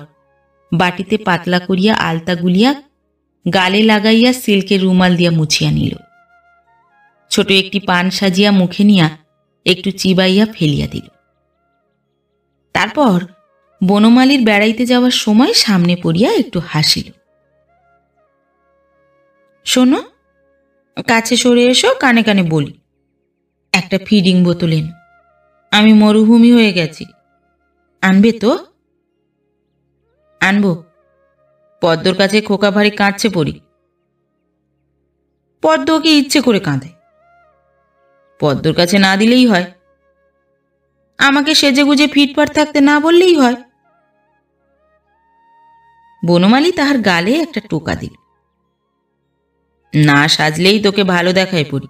[SPEAKER 1] বাটিতে পাতলা করিয়া আলতা গুলিয়া গালে লাগাইয়া সিল্কের রুমাল দিয়া মুছিয়া নিল। ছোট একটি পান সাজিয়া মুখে নিয়া একটু চিবাইয়া ফেলিয়া দিল। তারপর বনমালীর বেড়াইতে যাওয়ার সময় সামনে পড়িয়া একটু হাসিল। শোনো, কাছে সরে এসো, কানে কানে বলি। একটা ফিডিং বোতল এনো, আমি মরুভূমি হয়ে গেছি। আনবে তো? আনবো। পদ্মর কাছে খোকা ভারী কাঁদছে পড়ি। পদ্ম ওকে ইচ্ছে করে কাঁদে, পদ্মর কাছে না দিলেই হয়। আমাকে সেজে গুজে ফিটফাট থাকতে না বললেই হয়। বনমালী তাহার গালে একটা টোকা দিল। না সাজলেই তোকে ভালো দেখায় পড়ি।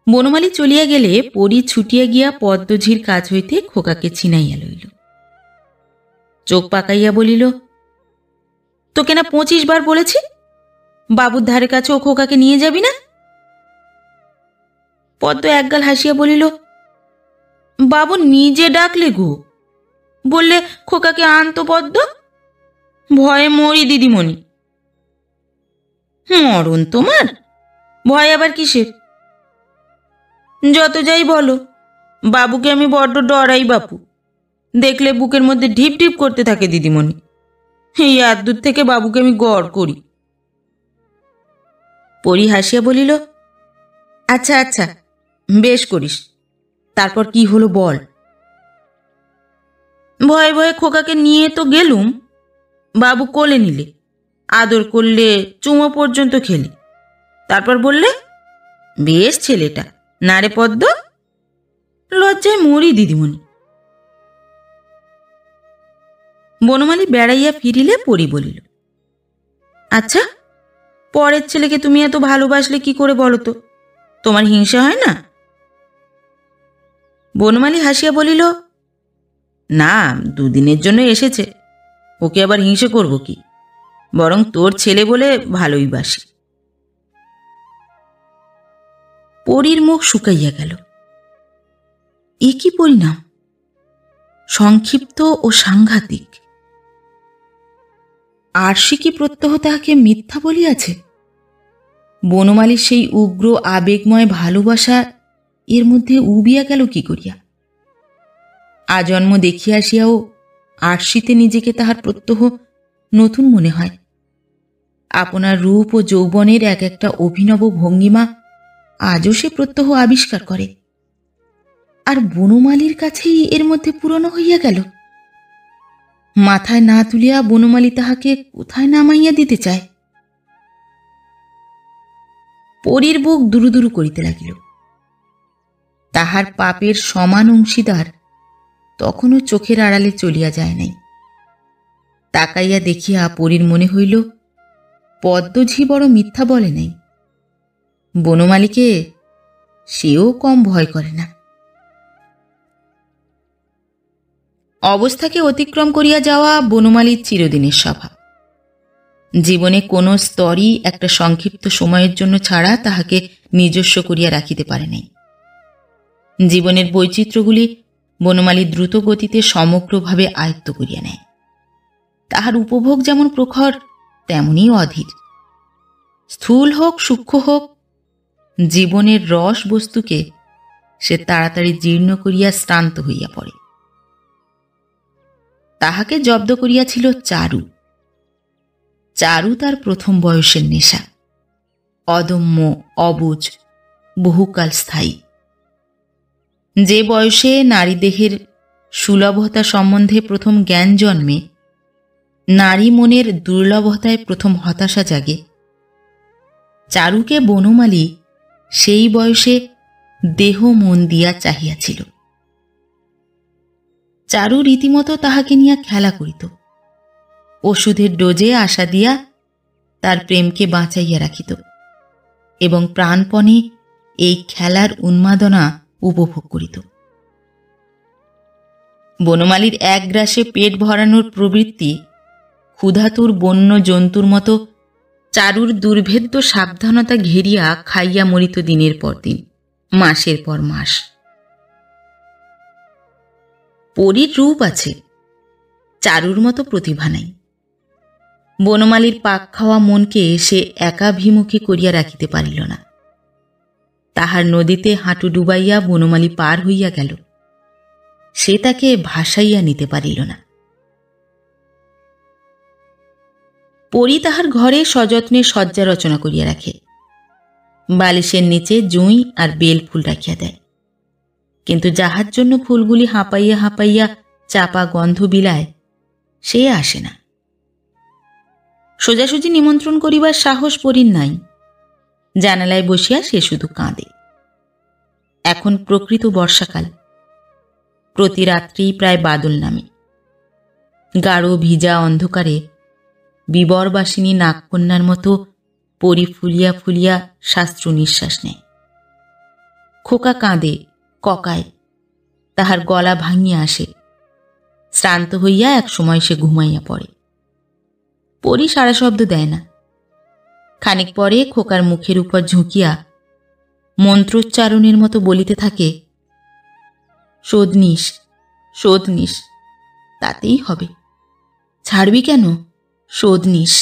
[SPEAKER 1] বনমালী চলিয়া গেলে পরী ছুটিয়া গিয়া পদ্মঝির কাছ হইতে খোকাকে ছিনাইয়া লইল। চোখ পাকাইয়া বলিল, তোকে না 25 বার বলেছি বাবুর ধারে কাছে ও খোকাকে নিয়ে যাবি না? পদ্ম একগাল হাসিয়া বলিল, বাবু নিজে ডাকলে গো, বললে খোকাকে আনতো পদ্ম, ভয়ে মরি দিদিমণি। মরণ তোমার, ভয় আবার কিসের? যত যাই বলো, বাবুকে আমি বড্ড ডরাই বাপু, দেখলে বুকের মধ্যে ঢিপ ঢিপ করতে থাকে দিদিমণি। এই দূর থেকে বাবুকে আমি গড় করি। পরী হাসিয়া বলিল, আচ্ছা আচ্ছা, বেশ করিস, তারপর কি হলো বল। ভয়ে ভয়ে খোকাকে নিয়ে তো গেলুম, বাবু কোলে নিলে, আদর করলে, চুমো পর্যন্ত খেলি, তারপর বললে, বেশ ছেলেটা না রে পদ্ম? লজ্জায় মরি দিদিমণি। বনমালী বেড়াইয়া ফিরিলে পরি বলিল, আচ্ছা, পরের ছেলেকে তুমি এত ভালোবাসলে কি করে বলো তো? তোমার হিংসা হয় না? বনমালী হাসিয়া বলিল, না, দুদিনের জন্য এসেছে, ওকে আবার হিংসে করব কি? বরং তোর ছেলে বলে ভালোই বাসি। পরীর মুখ শুকাইয়া গেল। এ কি পরিণাম! সংক্ষিপ্ত ও সাংঘাতিক। আরশি কি প্রত্যহ তাহাকে মিথ্যা বলিয়াছে? বনমালীর সেই উগ্র আবেগময় ভালোবাসা এর মধ্যে উবিয়া গেল কি করিয়া? আজন্ম দেখিয়া আসিয়াও আরশিতে নিজেকে তাহার প্রত্যহ নতুন মনে হয়। আপনার রূপ ও যৌবনের এক একটা অভিনব ভঙ্গিমা আজও সে প্রত্যহ আবিষ্কার করে। আর বনমালীর কাছেই এর মধ্যে পুরনো হইয়া গেল। মাথায় না তুলিয়া বনমালী তাহাকে কোথায় নামাইয়া দিতে চায়। পরীর বুক দুরুদুরু করিতে লাগিল। তাহার পাপের সমান অংশীদার তখনও চোখের আড়ালে চলিয়া যায় নাই। তাকাইয়া দেখিয়া পরীর মনে হইল, পদ্মঝি বড় মিথ্যা বলে নাই। বনমালীকে সেও কম ভয় করে না। অবস্থাকে অতিক্রম করিয়া যাওয়া বনমালীর চিরদিনের স্বভাব। জীবনে কোনো স্তরই একটা সংক্ষিপ্ত সময়ের জন্য ছাড়া তাহাকে নিজস্ব করিয়া রাখিতে পারে নাই। জীবনের বৈচিত্র্যগুলি বনমালী দ্রুত গতিতে সমগ্রভাবে আয়ত্ত করিয়া নেয়। তাহার উপভোগ যেমন প্রখর, তেমনি অধীর। স্থূল হোক সূক্ষ্ম হোক, জীবনের রস বস্তুকে সে তাড়াতাড়ি জীর্ণ করিয়া শ্রান্ত হইয়া পড়ে। তাহাকে জব্দ করিয়াছিল চারু। চারু তার প্রথম বয়সের নেশা, অদম্য, অবুঝ, বহুকাল স্থায়ী। যে বয়সে নারী দেহের সুলভতা সম্বন্ধে প্রথম জ্ঞান জন্মে, নারী মনের দুর্লভতায় প্রথম হতাশা জাগে, চারুকে বনমালী সেই বয়সে দেহ মন দিয়া চাহিয়াছিল। চারু রীতিমতো তাহাকে নিয়া খেলা করিত। ওষুধের ডোজে আশা দিয়া তার প্রেমকে বাঁচাইয়া রাখিত এবং প্রাণপণে এই খেলার উন্মাদনা উপভোগ করিত। বনমালীর এক গ্রাসে পেট ভরানোর প্রবৃত্তি ক্ষুধাতুর বন্য জন্তুর মতো চারুর দুর্ভেদ্য সাবধানতা ঘেরিয়া খাইয়া মরিত দিনের পর দিন, মাসের পর মাস। পরীর রূপ আছে, চারুর মতো প্রতিভা নাই। বনমালীর পাক খাওয়া মনকে সে একাভিমুখী করিয়া রাখিতে পারিল না। তাহার নদীতে হাঁটু ডুবাইয়া বনমালী পার হইয়া গেল, সে তাকে ভাসাইয়া নিতে পারিল না। পরী তাহার ঘরে সযত্নে শয্যা রচনা করিয়া রাখে। বালিশের নিচে জুঁই আর বেল ফুল রাখিয়া দেয়, কিন্তু যাহার জন্য ফুলগুলি হাঁপাইয়া হাঁপাইয়া চাপা গন্ধ বিলায়, সে আসে না। সোজাসুজি নিমন্ত্রণ করিবার সাহস পরীর নাই। জানালায় বসিয়া সে শুধু কাঁদে। এখন প্রকৃত বর্ষাকাল। প্রতি রাত্রি প্রায় বাদল নামে। গাঢ় ভিজা অন্ধকারে বিবরবাসিনী নাগকন্যার মতো পরী ফুলিয়া ফুলিয়া শাস্ত্র নিঃশ্বাস নেয়। খোকা কাঁদে, ককায়, তাহার গলা ভাঙিয়া আসে। শ্রান্ত হইয়া এক সময় সে ঘুমাইয়া পড়ে। পরী সারা শব্দ দেয় না। খানিক পরে খোকার মুখের উপর ঝুঁকিয়া মন্ত্রোচ্চারণের মতো বলিতে থাকে, শোধ নিস, শোধ নিস, তাতেই হবে, ছাড়বি কেন, শোধ নিস।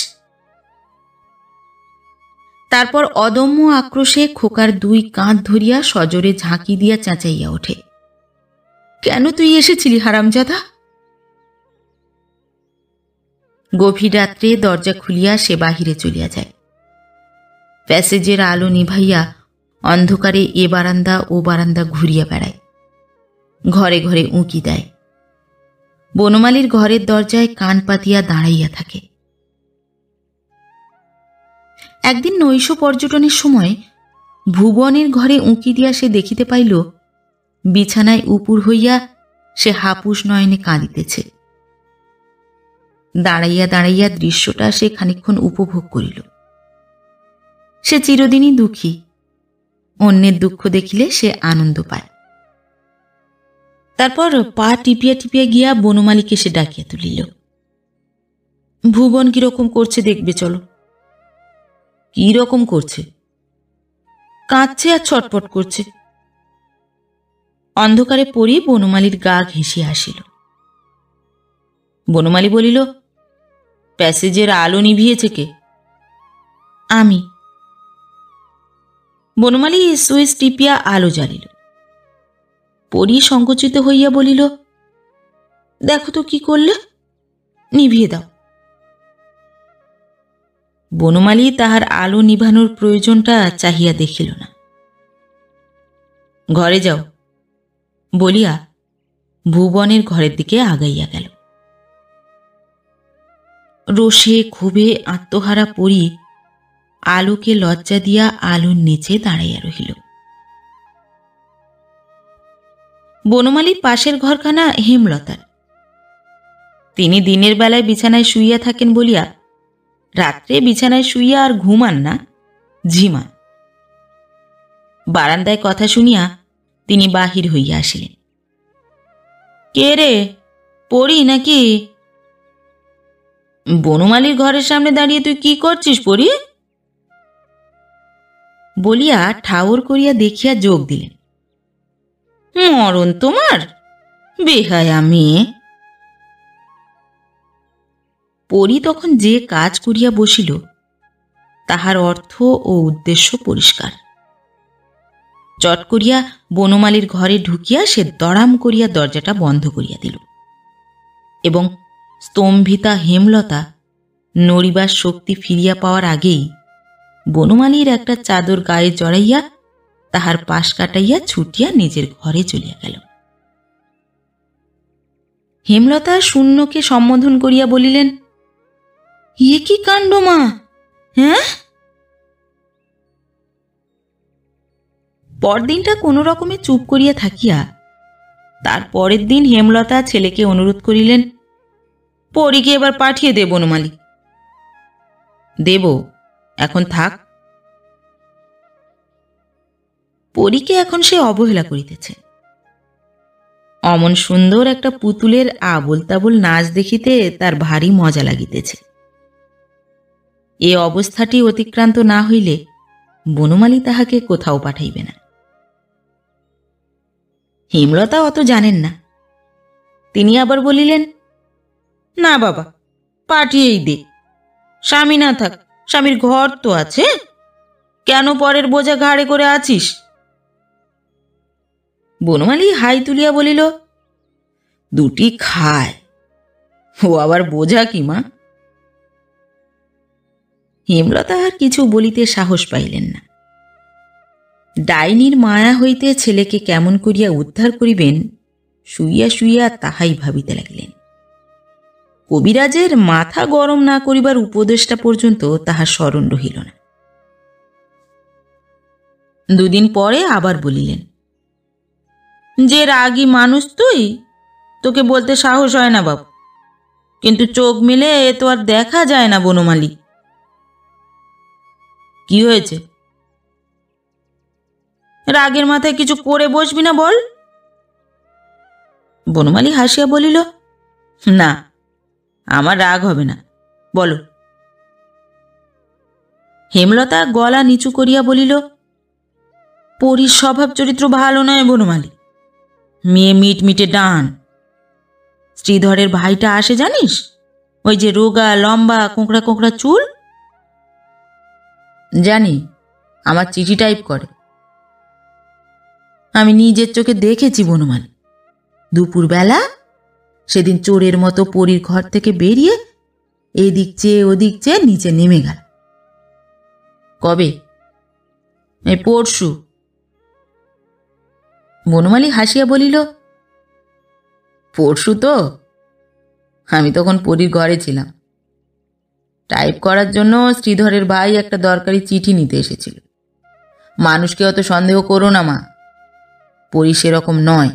[SPEAKER 1] তারপর অদম্য আক্রোশে খোকার দুই কাঁধ ধরিয়া সজোরে ঝাঁকি দিয়া চেঁচাইয়া ওঠে, কেন তুই এসেছিলি হারামজাদা? গভীর রাত্রে দরজা খুলিয়া সে বাহিরে চলিয়া যায়। প্যাসেজের আলো নিভাইয়া অন্ধকারে এ বারান্দা ও বারান্দা ঘুরিয়া বেড়ায়। ঘরে ঘরে উঁকি দেয়। বনমালীর ঘরের দরজায় কান পাতিয়া দাঁড়াইয়া থাকে। একদিন নৈশ পর্যটনের সময় ভুবনের ঘরে উঁকি দিয়া সে দেখিতে পাইল বিছানায় উপুর হইয়া সে হাপুস নয়নে কাঁদিতেছে। দাঁড়াইয়া দাঁড়াইয়া দৃশ্যটা সে খানিকক্ষণ উপভোগ করিল। সে চিরদিনই দুঃখী, অন্যের দুঃখ দেখিলে সে আনন্দ পায়। তারপর পা টিপিয়া টিপিয়া গিয়া বনমালীকে সে ডাকিয়া তুলিল। ভুবন কিরকম করছে দেখবে চলো। কি রকম করছে? কাঁদছে আর ছটপট করছে। অন্ধকারে পড়ি বনমালীর গা ঘেঁষিয়া আসিল। বনমালী বলিল, প্যাসেজের আলো নিভিয়েছে কে? আমি। বনমালী সুইচ টিপিয়া আলো জ্বালিল। পরি সংকুচিত হইয়া বলিল, দেখো তো কি করলে, নিভিয়ে দাও। বনমালী তাহার আলো নিভানোর প্রয়োজনটা চাহিয়া দেখিল না। ঘরে যাও বলিয়া ভুবনের ঘরের দিকে আগাইয়া গেল। রোষে ক্ষোভে আত্মহারা পরি আলোকে লজ্জা দিয়া আলোর নিচে দাঁড়াইয়া রহিল। বনমালীর পাশের ঘরখানা হেমলতার। তিনি দিনের বেলায় বিছানায় শুইয়া থাকেন বলিয়া রাত্রে বিছানায় শুইয়া আর ঘুমান না, ঝিমান। বারান্দায় কথা শুনিয়া তিনি বাহির হইয়া আসিলেন। কে রে, পড়ি নাকি? বনমালীর ঘরের সামনে দাঁড়িয়ে তুই কি করছিস পড়ি? বলিয়া ঠাউর করিয়া দেখিয়া যোগ দিলেন। মরণ তোমার, বেহায়া মেয়ে। পরি তখন যে কাজ করিয়া বসিল তাহার অর্থ ও উদ্দেশ্য পরিষ্কার। চট করিয়া বনমালীর ঘরে ঢুকিয়া সে দড়াম করিয়া দরজাটা বন্ধ করিয়া দিল এবং স্তম্ভিতা হেমলতা নড়িবার শক্তি ফিরিয়া পাওয়ার আগেই বনমালীর একটা চাদর গায়ে জড়াইয়া তাহার পাশ কাটাইয়া ছুটিয়া নিজের ঘরে চলিয়া গেল। হেমলতা শূন্যকে সম্বোধন করিয়া বলিলেন, ইয়ে কি কাণ্ড মা, হ্যাঁ? পরদিনটা কোনো রকমে চুপ করিয়া থাকিয়া তার পরের দিন হেমলতা ছেলেকে অনুরোধ করিলেন, পরীকে এবার পাঠিয়ে দে বনমালী। দেব, এখন থাক। পরীকে এখন সে অবহেলা করিতেছে। অমন সুন্দর একটা পুতুলের আবোল তাবোল নাচ দেখিতে তার ভারী মজা লাগিতেছে। এ অবস্থাটি অতিক্রান্ত না হইলে বনমালী তাহাকে কোথাও পাঠাইবে না। হেমলতা অত জানেন না। তিনি আবার বলিলেন, না বাবা, পাঠিয়েই দে। স্বামী না থাক, স্বামীর ঘর তো আছে, কেন পরের বোঝা ঘাড়ে করে আছিস? বনমালী হাই তুলিয়া বলিল, দুটি খায়, ও আবার বোঝা কি মা? হেমলতা আর কিছু বলিতে সাহস পাইলেন না। ডাইনির মায়া হইতে ছেলেকে কেমন করিয়া উদ্ধার করিবেন শুইয়া শুইয়া তাহাই ভাবিতে লাগিলেন। কবিরাজের মাথা গরম না করিবার উপদেশটা পর্যন্ত তাহার স্মরণ রহিল না। দুদিন পরে আবার বলিলেন, যে রাগী মানুষ তুই, তোকে বলতে সাহস হয় না বাবু, কিন্তু চোখ মেলে এ তো আর দেখা যায় না বনমালী। কি হয়েছে? রাগের মাথায় কিছু করে বসবি না বল। বনমালী হাসিয়া বলিল, না, আমার রাগ হবে না, বলো। হেমলতা গলা নিচু করিয়া বলিল, পরীর স্বভাব চরিত্র ভালো নয় বনমালী, মেয়ে মিটমিটে ডান। শ্রীধরের ভাইটা আসে জানিস, ওই যে রোগা লম্বা কোঁকড়া কোঁকড়া চুল? জানি, আমার চিঠি টাইপ করে। আমি নিজের চোখে দেখেছি বনমালী। দুপুরবেলা সেদিন চোরের মতো পরীর ঘর থেকে বেরিয়ে এদিক চেয়ে ওদিক চেয়ে নিচে নেমে গেল। কবে? এই পরশু। বনমালী হাসিয়া বলিল, পরশু তো আমি তখন পরীর ঘরে ছিলাম। টাইপ করার জন্য শ্রীধরের ভাই একটা দরকারি চিঠি নিতে এসেছিল। মানুষকে অত সন্দেহ করো না মা, পরী সেরকম নয়।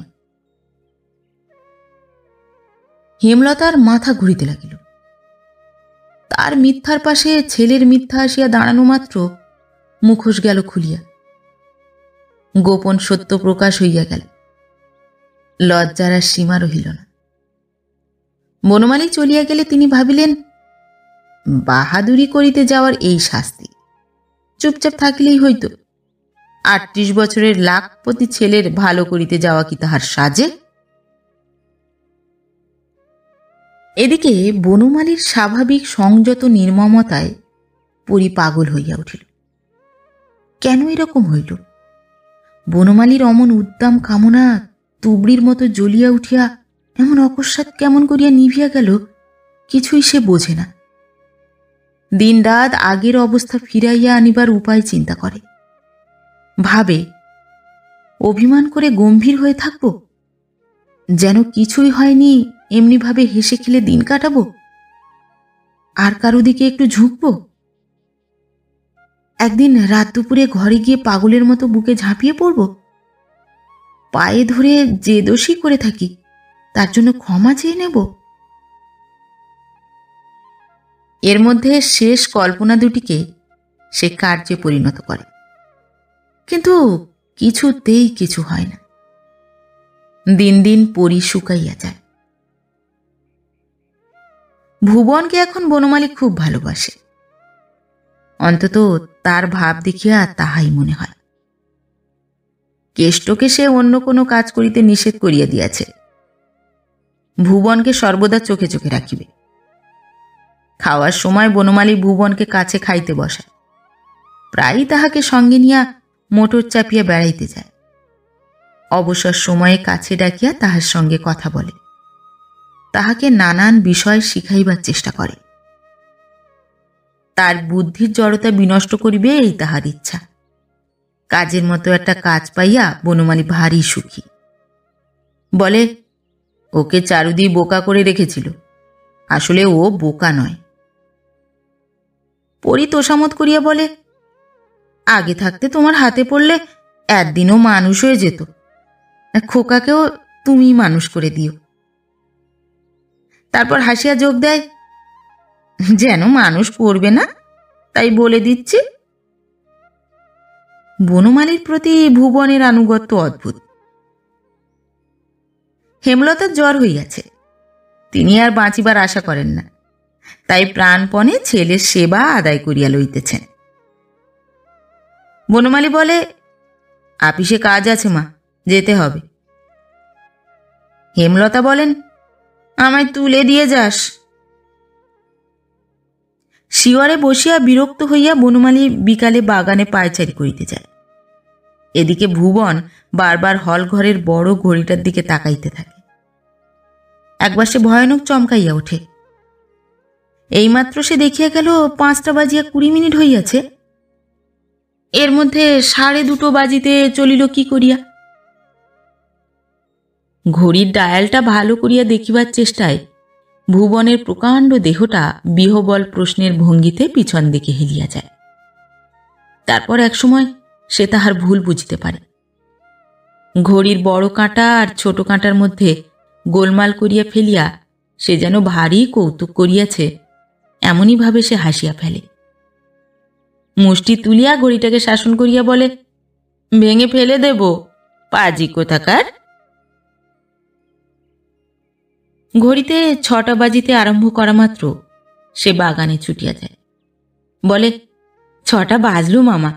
[SPEAKER 1] হেমলতার মাথা ঘুরিতে লাগিল। তার মিথ্যার পাশে ছেলের মিথ্যা আসিয়া দাঁড়ানো মাত্র মুখোশ গেল খুলিয়া, গোপন সত্য প্রকাশ হইয়া গেল। লজ্জার আর সীমা রহিল না। বনমালী চলিয়া গেলে তিনি ভাবিলেন, বাহাদুরি করিতে যাওয়ার এই শাস্তি, চুপচাপ থাকিলেই হইত। ৩৮ বছরের লাখপতি ছেলের ভালো করিতে যাওয়া কি তাহার সাজে? এদিকে বনমালীর স্বাভাবিক সংযত নির্মমতায় পরী পাগল হইয়া উঠিল। কেন এরকম হইল? বনমালীর অমন উদ্দাম কামনা তুবড়ির মতো জ্বলিয়া উঠিয়া এমন অকস্মাৎ কেমন করিয়া নিভিয়া গেল, কিছুই সে বোঝে না। দিন রাত আগের অবস্থা ফিরাইয়া আনিবার উপায় চিন্তা করে, ভাবে অভিমান করে গম্ভীর হয়ে থাকব, যেন কিছুই হয়নি এমনিভাবে হেসে খেলে দিন কাটাবো, আর কারো দিকে একটু ঝুঁকবো। একদিন রাত দুপুরে ঘরে গিয়ে পাগলের মতো বুকে ঝাঁপিয়ে পড়ব, পায়ে ধরে যে দোষী করে থাকি তার জন্য ক্ষমা চেয়ে নেব। এর মধ্যে শেষ কল্পনা দুটিকে সে কার্যে পরিণত করে, কিন্তু কিছুতেই কিছু হয় না। দিন দিন পরী শুকাইয়া যায়। ভুবনকে এখন বনমালী খুব ভালোবাসে, অন্তত তার ভাব দেখিয়া তাহাই মনে হয়। কেষ্টকে সে অন্য কোনো কাজ করিতে নিষেধ করিয়া দিয়াছে, ভুবনকে সর্বদা চোখে চোখে রাখিবে। খাওয়ার সময় বনমালী ভুবনকে কাছে খাইতে বসায়, প্রায়ই তাহাকে সঙ্গে নিয়া মোটর চাপিয়া বেড়াইতে যায়। অবসর সময়ে কাছে ডাকিয়া তাহার সঙ্গে কথা বলে, তাহাকে নানান বিষয় শিখাইবার চেষ্টা করে। তার বুদ্ধির জড়তা বিনষ্ট করিবে এই তাহার ইচ্ছা। কাজের মতো একটা কাজ পাইয়া বনমালী ভারী সুখী। বলে, ওকে চারুদি বোকা করে রেখেছিল, আসলে ও বোকা নয়। পরী তোষামত করিয়া বলে, আগে থাকতে তোমার হাতে পড়লে একদিনও মানুষ হয়ে যেত, খোকাকেও তুমি মানুষ করে দিও। তারপর হাসিয়া যোগ দেয়, যেন মানুষ পড়বে না তাই বলে দিচ্ছি। বনমালীর প্রতি ভুবনের আনুগত্য অদ্ভুত। হেমলতার জ্বর হইয়াছে, তিনি আর বাঁচিবার আশা করেন না, তাই প্রাণপণে ছেলের সেবা আদায় করিয়া লইতেছেন। বনমালী বলে, আপিসে কাজ আছে মা, যেতে হবে। হেমলতা বলেন, আমায় তুলে দিয়ে যাস। শিয়রে বসিয়া বিরক্ত হইয়া বনমালী বিকালে বাগানে পায়চারি করিতে যায়। এদিকে ভুবন বারবার হল ঘরের বড় ঘড়িটার দিকে তাকাইতে থাকে। একবার সে ভয়ানক চমকাইয়া ওঠে। এইমাত্র সে দেখিয়া গেল ৫টা বাজিয়া ২০ মিনিট হইয়াছে। এর মধ্যে ২:৩০ বাজিতে চলিল কি করিয়া? ঘড়ির ডায়ালটা ভালো করিয়া দেখিবার চেষ্টায় ভুবনের প্রকাণ্ড দেহটা বিহবল প্রশ্নের ভঙ্গিতে পিছন দিকে হেলিয়া যায়। তারপর একসময় সে তাহার ভুল বুঝিতে পারে। ঘড়ির বড় কাঁটা আর ছোট কাঁটার মধ্যে গোলমাল করিয়া ফেলিয়া সে যেন ভারী কৌতুক করিয়াছে, এমনই ভাবে সে হাসিয়া ফেলে। মুষ্টি তুলিয়া ঘড়িটাকে শাসন করিয়া বলে, ভেঙে ফেলে দেব, পাজি কোথাকার। ঘড়িতে ৬টা বাজিতে আরম্ভ করা মাত্র সে বাগানে ছুটিয়া যায়। বলে, ৬টা বাজলো মামা।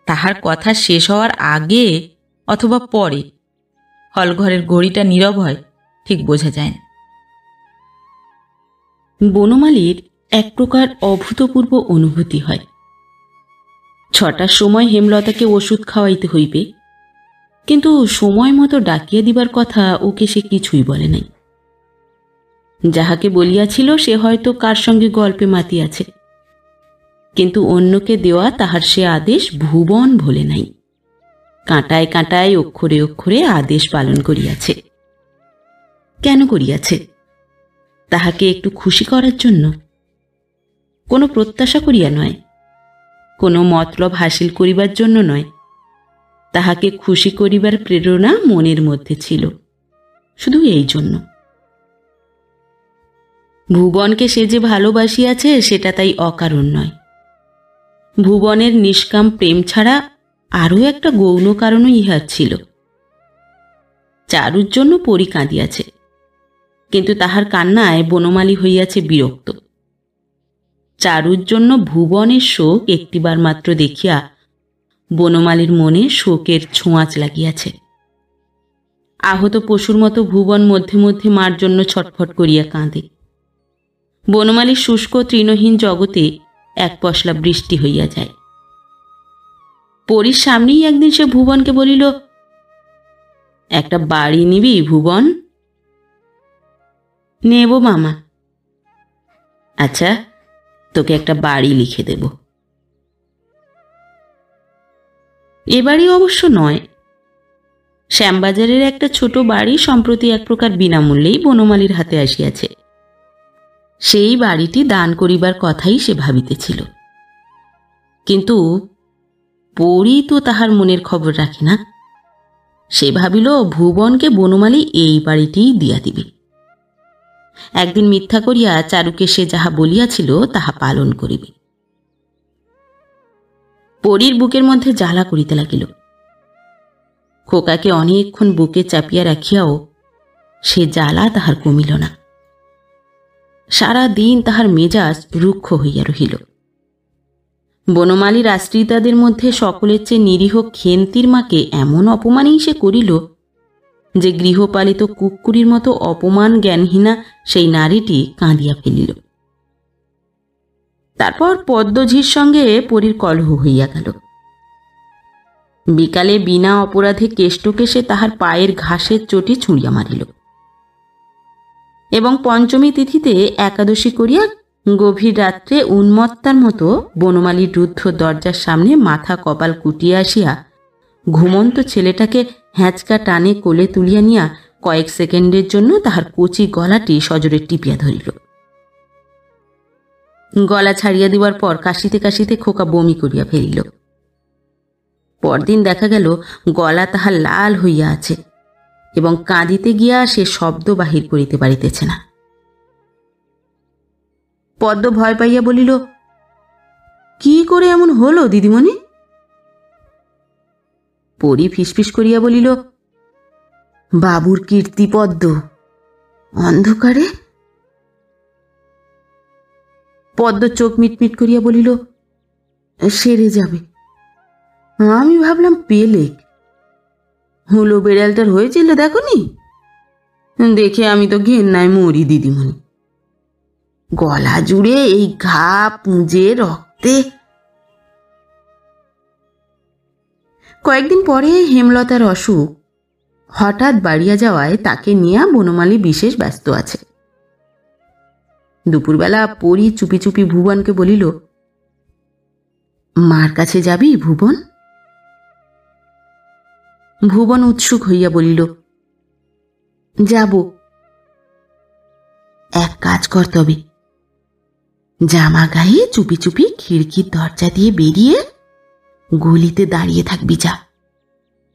[SPEAKER 1] তাহার কথা শেষ হওয়ার আগে অথবা পরে হলঘরের ঘড়িটা নীরব হয় ঠিক বোঝা যায় না। বনমালীর এক প্রকার অভূতপূর্ব অনুভূতি হয়। ৬টার সময় হেমলতাকে ওষুধ খাওয়াইতে হইবে, কিন্তু সময় মতো ডাকিয়া দিবার কথা ওকে সে কিছুই বলে নাই। যাহাকে বলিয়াছিল সে হয়তো কার সঙ্গে গল্পে মাতিয়াছে, কিন্তু অন্যকে দেওয়া তাহার সে আদেশ ভুবন ভোলে নাই। কাঁটায় কাঁটায় অক্ষরে অক্ষরে আদেশ পালন করিয়াছে।
[SPEAKER 2] কেন করিয়াছে? তাহাকে একটু খুশি করার জন্য? কোনো প্রত্যাশা করিয়া নয়, কোনো মতলব হাসিল করিবার জন্য নয়। তাহাকে খুশি করিবার প্রেরণা মনের মধ্যে ছিল, শুধু এই জন্য। ভুবনকে সে যে ভালোবাসিয়াছে সেটা তাই অকারণ নয়। ভুবনের নিষ্কাম প্রেম ছাড়া আরও একটা গৌণ কারণও ইহার ছিল। চারুর জন্য পরী কাঁদিয়াছে, কিন্তু তাহার কান্নায় বনমালী হইয়াছে বিরক্ত। চারুর জন্য ভুবনের শোক একটিবার মাত্র দেখিয়া বনমালীর মনে শোকের ছোঁয়াচ লাগিয়াছে। আহত পশুর মতো ভুবন মধ্যে মধ্যে মার জন্য ছটফট করিয়া কাঁদে। বনমালীর শুষ্ক তৃণহীন জগতে এক পশলা বৃষ্টি হইয়া যায়। পরীর সামনেই একদিন সে ভুবনকে বলিল, একটা বাড়ি নিবি ভুবন? নেব মামা। আচ্ছা, তোকে একটা বাড়ি লিখে দেব। এ বাড়ি অবশ্য নয়, শ্যামবাজারের একটা ছোট বাড়ি সম্প্রতি এক প্রকার বিনামূল্যেই বনমালীর হাতে আসিয়াছে। সেই বাড়িটি দান করিবার কথাই সে ভাবিতেছিল, কিন্তু পরী তো তাহার মনের খবর রাখে না। সে ভাবিল ভুবনকে বনমালী এই বাড়িটিই দিয়া দিবে। একদিন মিথ্যা করিয়া চারুকে সে যাহা বলিয়াছিল তাহা পালন করিবে। পরীর বুকের মধ্যে জ্বালা করিতে লাগিল। খোকাকে অনেকক্ষণ বুকে চাপিয়া রাখিয়াও সে জ্বালা তাহার কমিল না। সারা দিন তাহার মেজাজ রুক্ষ হইয়া রহিল। বনমালীর আশ্রিতাদের মধ্যে সকলের চেয়ে নিরীহ খেন্তির মাকে এমন অপমানই সে করিল যে গৃহপালিত কুকুরের মতো অপমান জ্ঞানহীনা সেই নারীটি কাঁদিয়া ফেলিল। তারপর পদ্মঝির সঙ্গে পরীর কলহ হইয়া গেল। বিকালে বিনা অপরাধে কেষ্টকে সে তাহার পায়ের ঘাসের চটি ছুঁড়িয়া মারিল এবং পঞ্চমী তিথিতে একাদশী করিয়া গভীর রাত্রে উন্মত্তার মতো বনমালীর রুদ্ধ দরজার সামনে মাথা কপাল কুটিয়া আসিয়া ঘুমন্ত ছেলেটাকে হ্যাঁচকা টানে কোলে তুলিয়া নিয়া কয়েক সেকেন্ডের জন্য তাহার কচি গলাটি সজোরে টিপিয়া ধরিল। গলা ছাড়িয়া দিবার পর কাশিতে কাশিতে খোকা বমি করিয়া ফেলিল। পরদিন দেখা গেল গলা তাহার লাল হইয়া আছে এবং কাঁদিতে গিয়া সে শব্দ বাহির করিতে পারিতেছে না। পদ্ম ভয় পাইয়া বলিল, কি করে এমন হলো দিদিমণি? পরী ফিসফিস করিয়া বলিল, বাবুর কীর্তি পদ্ম, অন্ধকারে। পদ্ম চোখ মিটমিট করিয়া বলিল, সেরে যাবে। আমি ভাবলাম পেলেক। হুলো বেড়ালটার হয়েছিল দেখনি? দেখে আমি তো ঘেন্নায় মরি দিদিমণি। গলা জুড়ে এই ঘা পুঁজে রক্তে। কয়েকদিন পরে হেমলতার অসুখ হঠাৎ বাড়িয়া যাওয়ায় তাকে নিয়ে বনমালী বিশেষ ব্যস্ত আছে। দুপুরবেলা পরী চুপি চুপি ভুবনকে বলিল, মার কাছে যাবি ভুবন? ভুবন উৎসুক হইয়া বলিল, যাব। এক কাজ কর তবে, জামা গায়ে চুপি চুপি খিড়কির দরজা দিয়ে বেরিয়ে গলিতে দাঁড়িয়ে থাকবি। যা,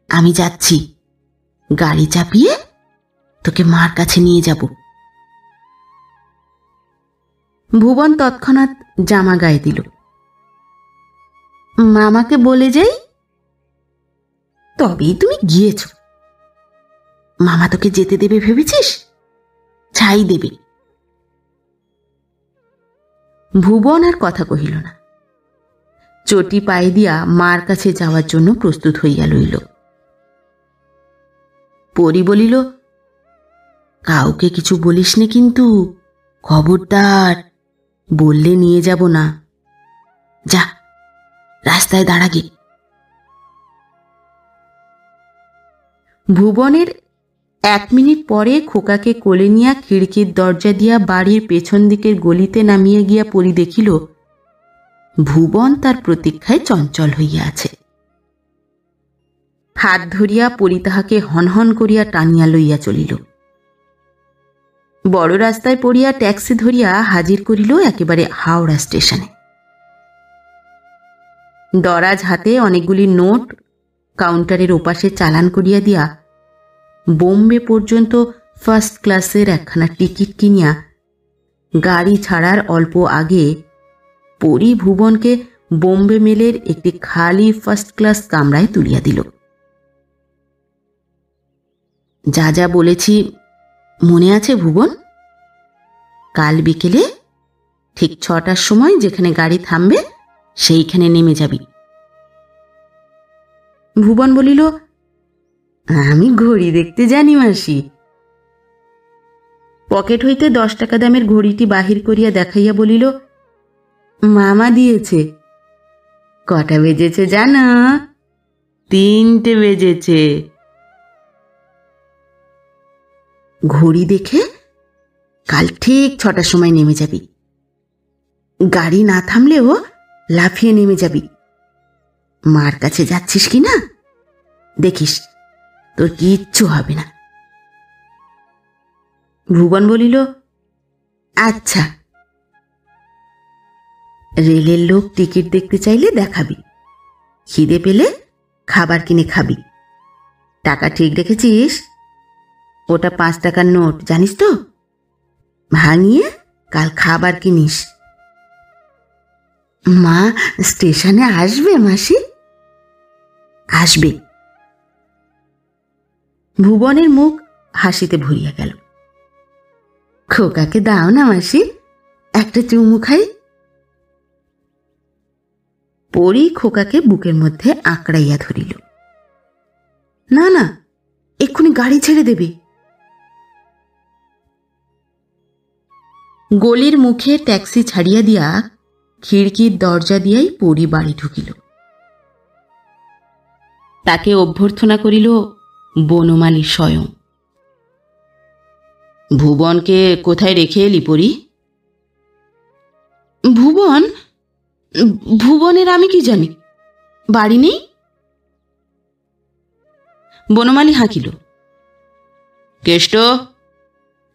[SPEAKER 2] আমি যাচ্ছি। গাড়ি চাপিয়ে তোকে মার কাছে নিয়ে যাব। ভুবন তৎক্ষণাৎ জামা গায়ে দিল। মামাকে বলে যাই? তবেই তুমি গিয়েছ। মামা তোকে যেতে দেবে ভেবেছিস? ছাই দেবে। ভুবন আর কথা কহিল না। চটি পায়ে দিয়া মার কাছে যাওয়ার জন্য প্রস্তুত হইয়া লইল। পরী বলিল, কাউকে কিছু বলিস নে কিন্তু, খবরদার। বললে নিয়ে যাব না। যা, রাস্তায় দাঁড়াগে। ভুবনের 1 মিনিট পরে খোকাকে কোলে নিয়া খিড়কির দরজা দিয়া বাড়ির পেছন দিকের গলিতে নামিয়ে গিয়া পরী দেখিল ভুবন তার প্রতীক্ষায় চঞ্চল হইয়া আছে। হাত ধরিয়া পরী তাহাকে হনহন করিয়া টানিয়া লইয়া চলিল। বড় রাস্তায় পড়িয়া ট্যাক্সি ধরিয়া হাজির করিল একেবারে হাওড়া স্টেশনে। দরাজ হাতে অনেকগুলি নোট কাউন্টারের ওপাশে চালান করিয়া দিয়া বোম্বে পর্যন্ত ফার্স্ট ক্লাসের একখানা টিকিট কিনিয়া গাড়ি ছাড়ার অল্প আগে পরি ভুবনকে বোম্বে মেলের একটি খালি ফার্স্ট ক্লাস কামরায় তুলিয়া দিল। যা যা বলেছি মনে আছে ভুবন? কাল বিকেলে ঠিক 6টার সময় যেখানে গাড়ি থামবে সেইখানে নেমে যাবি। ভুবন বলিল, আমি ঘড়ি দেখতে জানি মাসি। পকেট হইতে 10 টাকা দামের ঘড়িটি বাহির করিয়া দেখাইয়া বলিল, মামা দিয়েছে। কটা বেজেছে জানো? 3টে বেজেছে। ঘড়ি দেখে কাল ঠিক 6টার সময় নেমে যাবি। গাড়ি না থামলেও লাফিয়ে নেমে যাবি। মার কাছে যাচ্ছিস কি না দেখিস, তোর কিচ্ছু হবে না। ভুবন বলিল, আচ্ছা। রেলের লোক টিকিট দেখতে চাইলে দেখাবি, খিদে পেলে খাবার কিনে খাবি। টাকা ঠিক রেখেছিস? ওটা 5 টাকার নোট, জানিস তো? ভাঙিয়ে কাল খাবার কিনিস। মা স্টেশনে আসবে মাসি? আসবে। ভুবনের মুখ হাসিতে ভরিয়া গেল। খোকাকে দাও না মাসি, একটা চুমু খাই। পরি খোকাকে বুকের মধ্যে আঁকড়াইয়া ধরিল। না না, এক্ষুনি গাড়ি ছেড়ে দেবে। গলির মুখে ট্যাক্সি ছাড়িয়া দিয়া খিড়কির দরজা দিয়াই পরি বাড়ি ঢুকিল। তাকে অভ্যর্থনা করিল বনমালী স্বয়ং। ভুবনকে কোথায় রেখে এলি পরি? ভুবনের আমি কি জানি, বাড়ি নেই। বনমালী হাঁকিল, কেষ্ট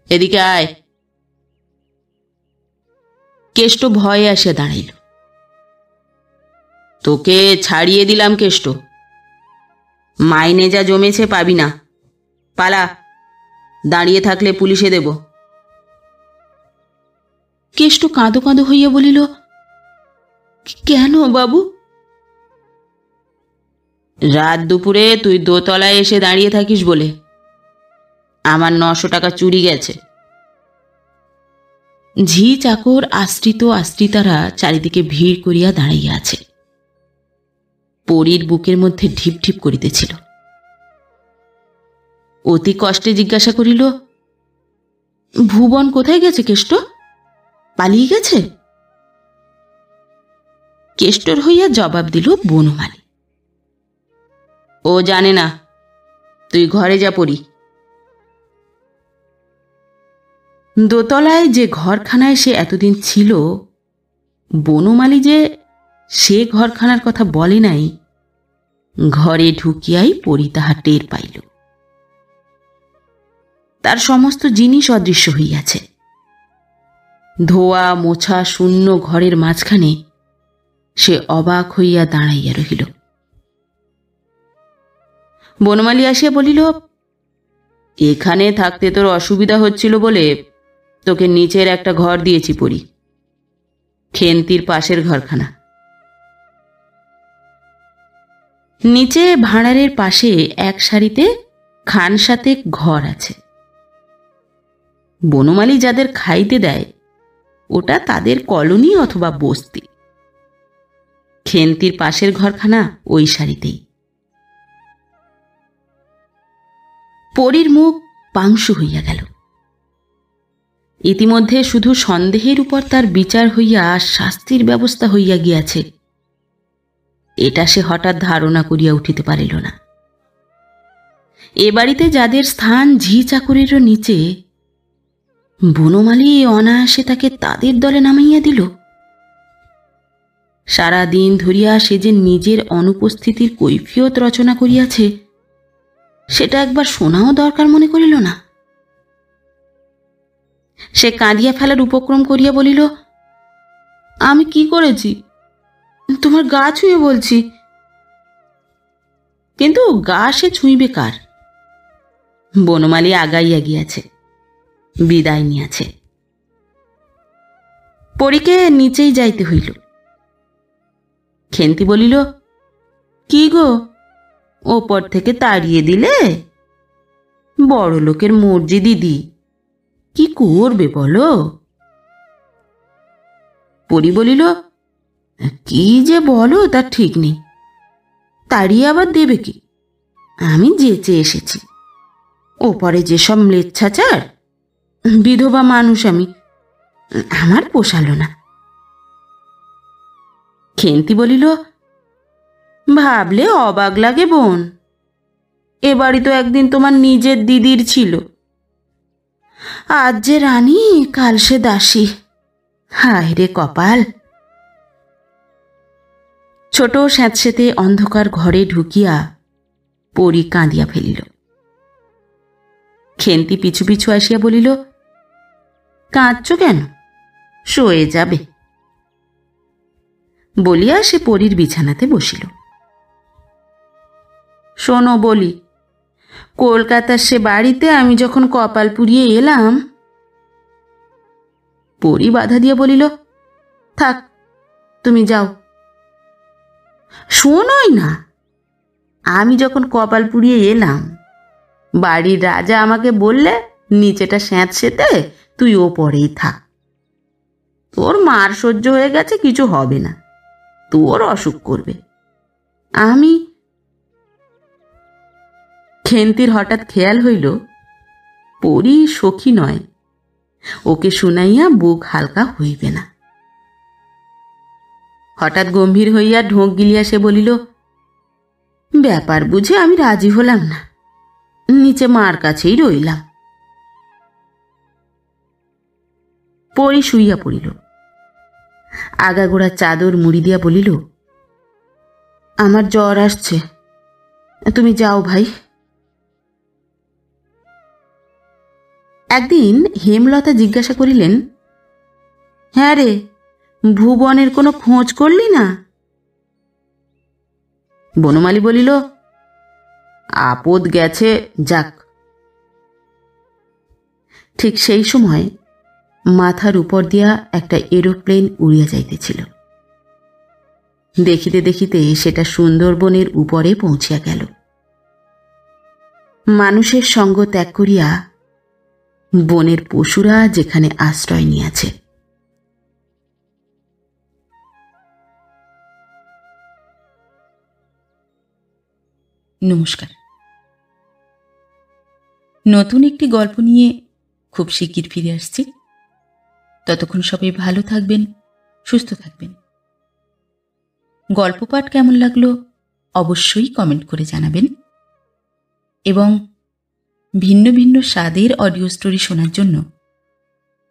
[SPEAKER 2] এদিকে আয়। কেষ্ট ভয়ে আসিয়া দাঁড়াইল। তোকে ছাড়িয়ে দিলাম কেষ্ট, মাইনে যা জমেছে পাবি না, পালা, দাঁড়িয়ে থাকলে পুলিশে দেব। কেষ্ট কাঁদো কাঁদো হইয়া বলিল, কেন বাবু? রাত দুপুরে তুই দোতলায় এসে দাঁড়িয়ে থাকিস বলে আমার 900 টাকা চুরি গেছে। ঝি চাকর আশ্রিত আশ্রিতারা চারিদিকে ভিড় করিয়া দাঁড়াইয়া আছে। পরীর বুকের মধ্যে ঢিপ ঢিপ করিতেছিল। অতি কষ্টে জিজ্ঞাসা করিল, ভুবন কোথায় গেছে কেষ্ট? পালিয়ে গেছে? কেষ্টর হইয়া জবাব দিল বনমালী, ও জানে না, তুই ঘরে যা পড়ি। দোতলায় যে ঘরখানায় সে এতদিন ছিল, বনমালী যে সে ঘরখানার কথা বলে নাই, ঘরে ঢুকিয়াই পরি তাহা টের পাইল। তার সমস্ত জিনিস অদৃশ্য হইয়াছে। ধোয়া মোছা শূন্য ঘরের মাঝখানে সে অবাক হইয়া দাঁড়াইয়া রহিল। বনমালী আসিয়া বলিল, এখানে থাকতে তোর অসুবিধা হচ্ছিল বলে তোকে নিচের একটা ঘর দিয়েছি পরি, খেন্তির পাশের ঘরখানা। নিচে ভাঁড়ারের পাশে এক সারিতে খানসাতে ঘর আছে। বনমালী যাদের খাইতে দেয় ওটা তাদের কলোনি অথবা বস্তি। খেন্তির পাশের ঘরখানা ওই সারিতেই। পরীর মুখ পাংশু হইয়া গেল। ইতিমধ্যে শুধু সন্দেহের উপর তার বিচার হইয়া শাস্তির ব্যবস্থা হইয়া গিয়াছে, এটা সে হঠাৎ ধারণা করিয়া উঠিতে পারিল না। এ বাড়িতে যাদের স্থান ঝি চাকরেরও নিচে, বনমালী অনায়াসে তাকে তাদের দলে নামাইয়া দিল। সারা দিন ধরিয়া সে যে নিজের অনুপস্থিতির কৈফিয়ত রচনা করিয়াছে, সেটা একবার শোনাও দরকার মনে করিল না। সে কাঁদিয়া ফেলার উপক্রম করিয়া বলিল, আমি কি করেছি? তোমার গা ছুঁয়ে বলছি। কিন্তু গা সে ছুঁইবে কার? বনমালী আগাইয়া গিয়াছে, বিদায় নিয়াছে। পরীকে নিচেই যাইতে হইল। খেন্তি বলিল, কি গো, ওপর থেকে তাড়িয়ে দিলে? বড় লোকের মর্জি দিদি, কি করবে বলো? পরী বলিল, কি যে বলো তার ঠিক নেই, তাড়িয়ে আবার দেবে কি? আমি যেচে এসেছি, ওপরে যেসব ম্লেচ্ছাচার, বিধবা মানুষ আমি, আমার পোষালো না। খেন্তি বলিল, ভাবলে অবাক লাগে বোন, এ বাড়ি তো একদিন তোমার নিজের দিদির ছিল, আজ যে রানী কাল সে দাসী, হায় রে কপাল। ছোট স্যাঁতসেঁতে অন্ধকার ঘরে ঢুকিয়া পরী কাঁদিয়া ফেলিল। খেন্তি পিছু পিছু আসিয়া বলিল, কাঁদছ কেন? শোয়ে যাবে। বলিয়া সে পরীর বিছানাতে বসিল। শোনো বলি, কলকাতার সে বাড়িতে আমি যখন কপাল পুড়িয়ে এলাম। পরী বাধা দিয়া বলিল, থাক, তুমি যাও। শোনোই না, আমি যখন কপাল পুড়িয়ে এলাম, বাড়ির রাজা আমাকে বললে, নিচেটা স্যাঁতসেঁতে, তুই ওপরেই থাক, তোর মার সহ্য হয়ে গেছে, কিছু হবে না, তোর অসুখ করবে। আমি। খেন্তির হঠাৎ খেয়াল হইল, পরী সখী নয়, ওকে শুনাইয়া বুক হালকা হইবে না। হঠাৎ গম্ভীর হইয়া ঢোক গিলিয়া সে বলিল, ব্যাপার বুঝে আমি রাজি হলাম না, নিচে মার কাছেই রইলাম। পরী শুইয়া পড়িল। আগাগোড়া চাদর মুড়ি দিয়া বলিল, আমার জ্বর আসছে, তুমি যাও ভাই। একদিন হেমলতা জিজ্ঞাসা করিলেন, হ্যাঁ রে, ভুবনের কোনো খোঁজ করলি না? বনমালী বলিল, আপদ গেছে, যাক। ঠিক সেই সময় মাথার উপর দিয়া একটা এরোপ্লেন উড়িয়া যাইতেছিল। দেখিতে দেখিতে সেটা সুন্দরবনের উপরে পৌঁছিয়া গেল। মানুষের সঙ্গ ত্যাগ করিয়া বনের পশুরা যেখানে আশ্রয় নিয়াছে।
[SPEAKER 1] নমস্কার। নতুন একটি গল্প নিয়ে খুব শিগগির ফিরে আসছি। ততক্ষণ সবাই ভালো থাকবেন, সুস্থ থাকবেন। গল্প পাঠ কেমন লাগলো অবশ্যই কমেন্ট করে জানাবেন, এবং ভিন্ন ভিন্ন স্বাদের অডিও স্টোরি শোনার জন্য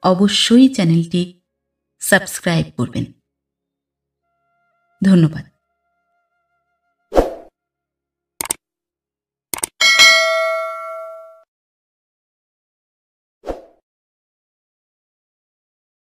[SPEAKER 1] অবশ্যই চ্যানেলটি সাবস্ক্রাইব করবেন। ধন্যবাদ।